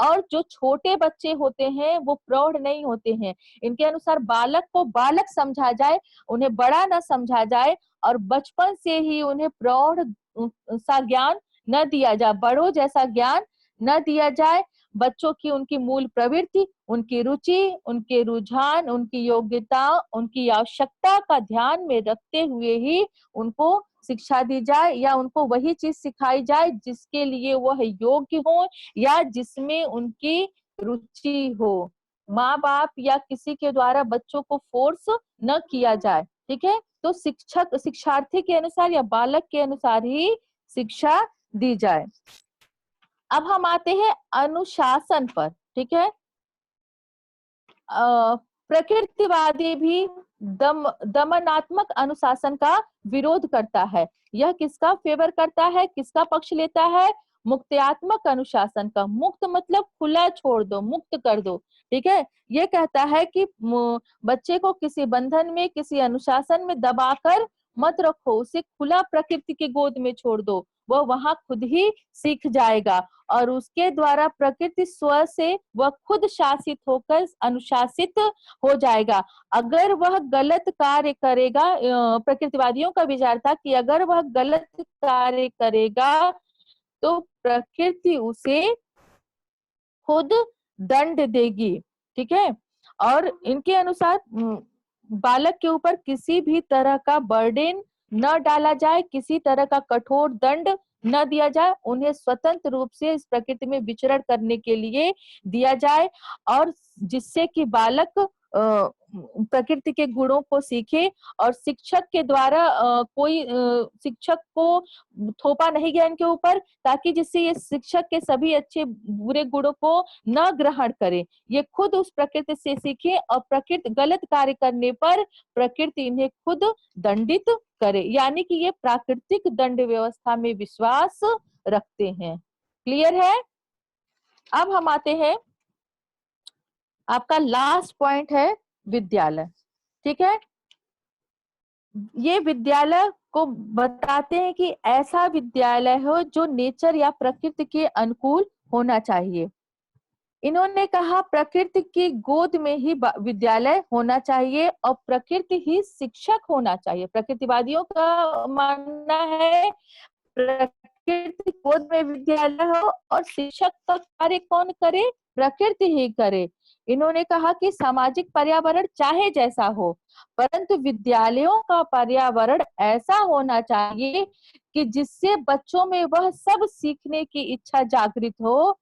और जो छोटे बच्चे होते हैं वो प्रौढ़ नहीं होते हैं। इनके अनुसार बालक को बालक समझा जाए, उन्हें बड़ा न समझा जाए, और बचपन से ही उन्हें प्रौढ़ सा ज्ञान न दिया जाए, बड़ों जैसा ज्ञान न दिया जाए। बच्चों की उनकी मूल प्रवृत्ति, उनकी रुचि, उनके रुझान, उनकी योग्यता, उनकी आवश्यकता का ध्यान में रखते हुए ही उनको शिक्षा दी जाए, या उनको वही चीज सिखाई जाए जिसके लिए वह योग्य हो या जिसमें उनकी रुचि हो। माँ बाप या किसी के द्वारा बच्चों को फोर्स न किया जाए। ठीक है, तो शिक्षार्थी के अनुसार या बालक के अनुसार ही शिक्षा दी जाए। अब हम आते हैं अनुशासन पर। ठीक है, प्रकृतिवादी भी दमनात्मक अनुशासन का विरोध करता है। यह किसका फेवर करता है, किसका पक्ष लेता है, मुक्त्यात्मक अनुशासन का। मुक्त मतलब खुला छोड़ दो, मुक्त कर दो। ठीक है, ये कहता है कि बच्चे को किसी बंधन में, किसी अनुशासन में दबाकर मत रखो, उसे खुला प्रकृति की गोद में छोड़ दो, वह वहां खुद ही सीख जाएगा और उसके द्वारा प्रकृति स्व से वह खुद शासित होकर अनुशासित हो जाएगा। अगर वह गलत कार्य करेगा, प्रकृतिवादियों का विचार था कि अगर वह गलत कार्य करेगा तो प्रकृति उसे खुद दंड देगी। ठीक है, और इनके अनुसार बालक के ऊपर किसी भी तरह का बर्डन न डाला जाए, किसी तरह का कठोर दंड न दिया जाए, उन्हें स्वतंत्र रूप से इस प्रकृति में विचरण करने के लिए दिया जाए, और जिससे कि बालक प्रकृति के गुणों को सीखे। और शिक्षक के द्वारा कोई शिक्षक को थोपा नहीं गया इनके ऊपर, ताकि जिससे ये शिक्षक के सभी अच्छे बुरे गुणों को न ग्रहण करे, ये खुद उस प्रकृति से सीखे, और प्रकृति गलत कार्य करने पर प्रकृति इन्हें खुद दंडित करे। यानी कि ये प्राकृतिक दंड व्यवस्था में विश्वास रखते हैं। क्लियर है? अब हम आते हैं, आपका लास्ट पॉइंट है विद्यालय। ठीक है, ये विद्यालय को बताते हैं कि ऐसा विद्यालय हो जो नेचर या प्रकृति के अनुकूल होना चाहिए। इन्होंने कहा प्रकृति की गोद में ही विद्यालय होना चाहिए और प्रकृति ही शिक्षक होना चाहिए। प्रकृतिवादियों का मानना है प्रकृति गोद में विद्यालय हो और शिक्षक का कार्य कौन करे, प्रकृति ही करे। इन्होंने कहा कि सामाजिक पर्यावरण चाहे जैसा हो, परंतु विद्यालयों का पर्यावरण ऐसा होना चाहिए कि जिससे बच्चों में वह सब सीखने की इच्छा जागृत हो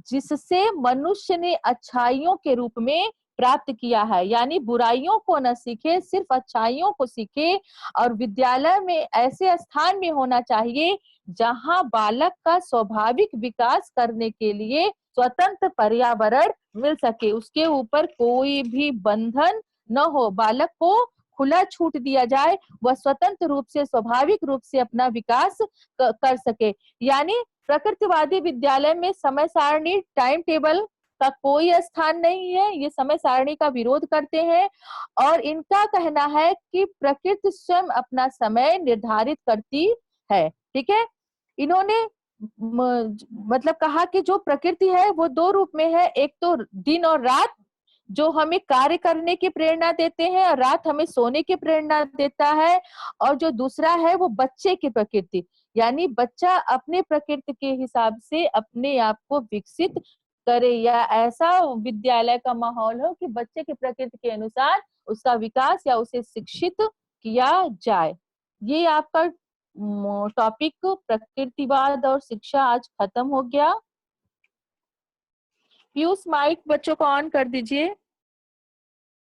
जिससे मनुष्य ने अच्छाइयों के रूप में प्राप्त किया है। यानी बुराइयों को न सीखे, सिर्फ अच्छाइयों को सीखे। और विद्यालय में ऐसे स्थान में होना चाहिए जहां बालक का स्वाभाविक विकास करने के लिए स्वतंत्र पर्यावरण मिल सके, उसके ऊपर कोई भी बंधन न हो, बालक को खुला छूट दिया जाए, वह स्वतंत्र रूप से स्वाभाविक रूप से अपना विकास कर सके। यानी प्रकृतिवादी विद्यालय में समय सारणी, टाइम टेबल का कोई स्थान नहीं है। ये समय सारणी का विरोध करते हैं और इनका कहना है कि प्रकृति स्वयं अपना समय निर्धारित करती है। ठीक है, इन्होंने मतलब कहा कि जो प्रकृति है वो दो रूप में है, एक तो दिन और रात जो हमें कार्य करने की प्रेरणा देते हैं और रात हमें सोने की प्रेरणा देता है, और जो दूसरा है वो बच्चे की प्रकृति, यानी बच्चा अपने प्रकृति के हिसाब से अपने आप को विकसित करे या ऐसा विद्यालय का माहौल हो कि बच्चे की प्रकृति के अनुसार उसका विकास या उसे शिक्षित किया जाए। ये आपका टॉपिक प्रकृतिवाद और शिक्षा आज खत्म हो गया। पीयूष माइक बच्चों को ऑन कर दीजिए।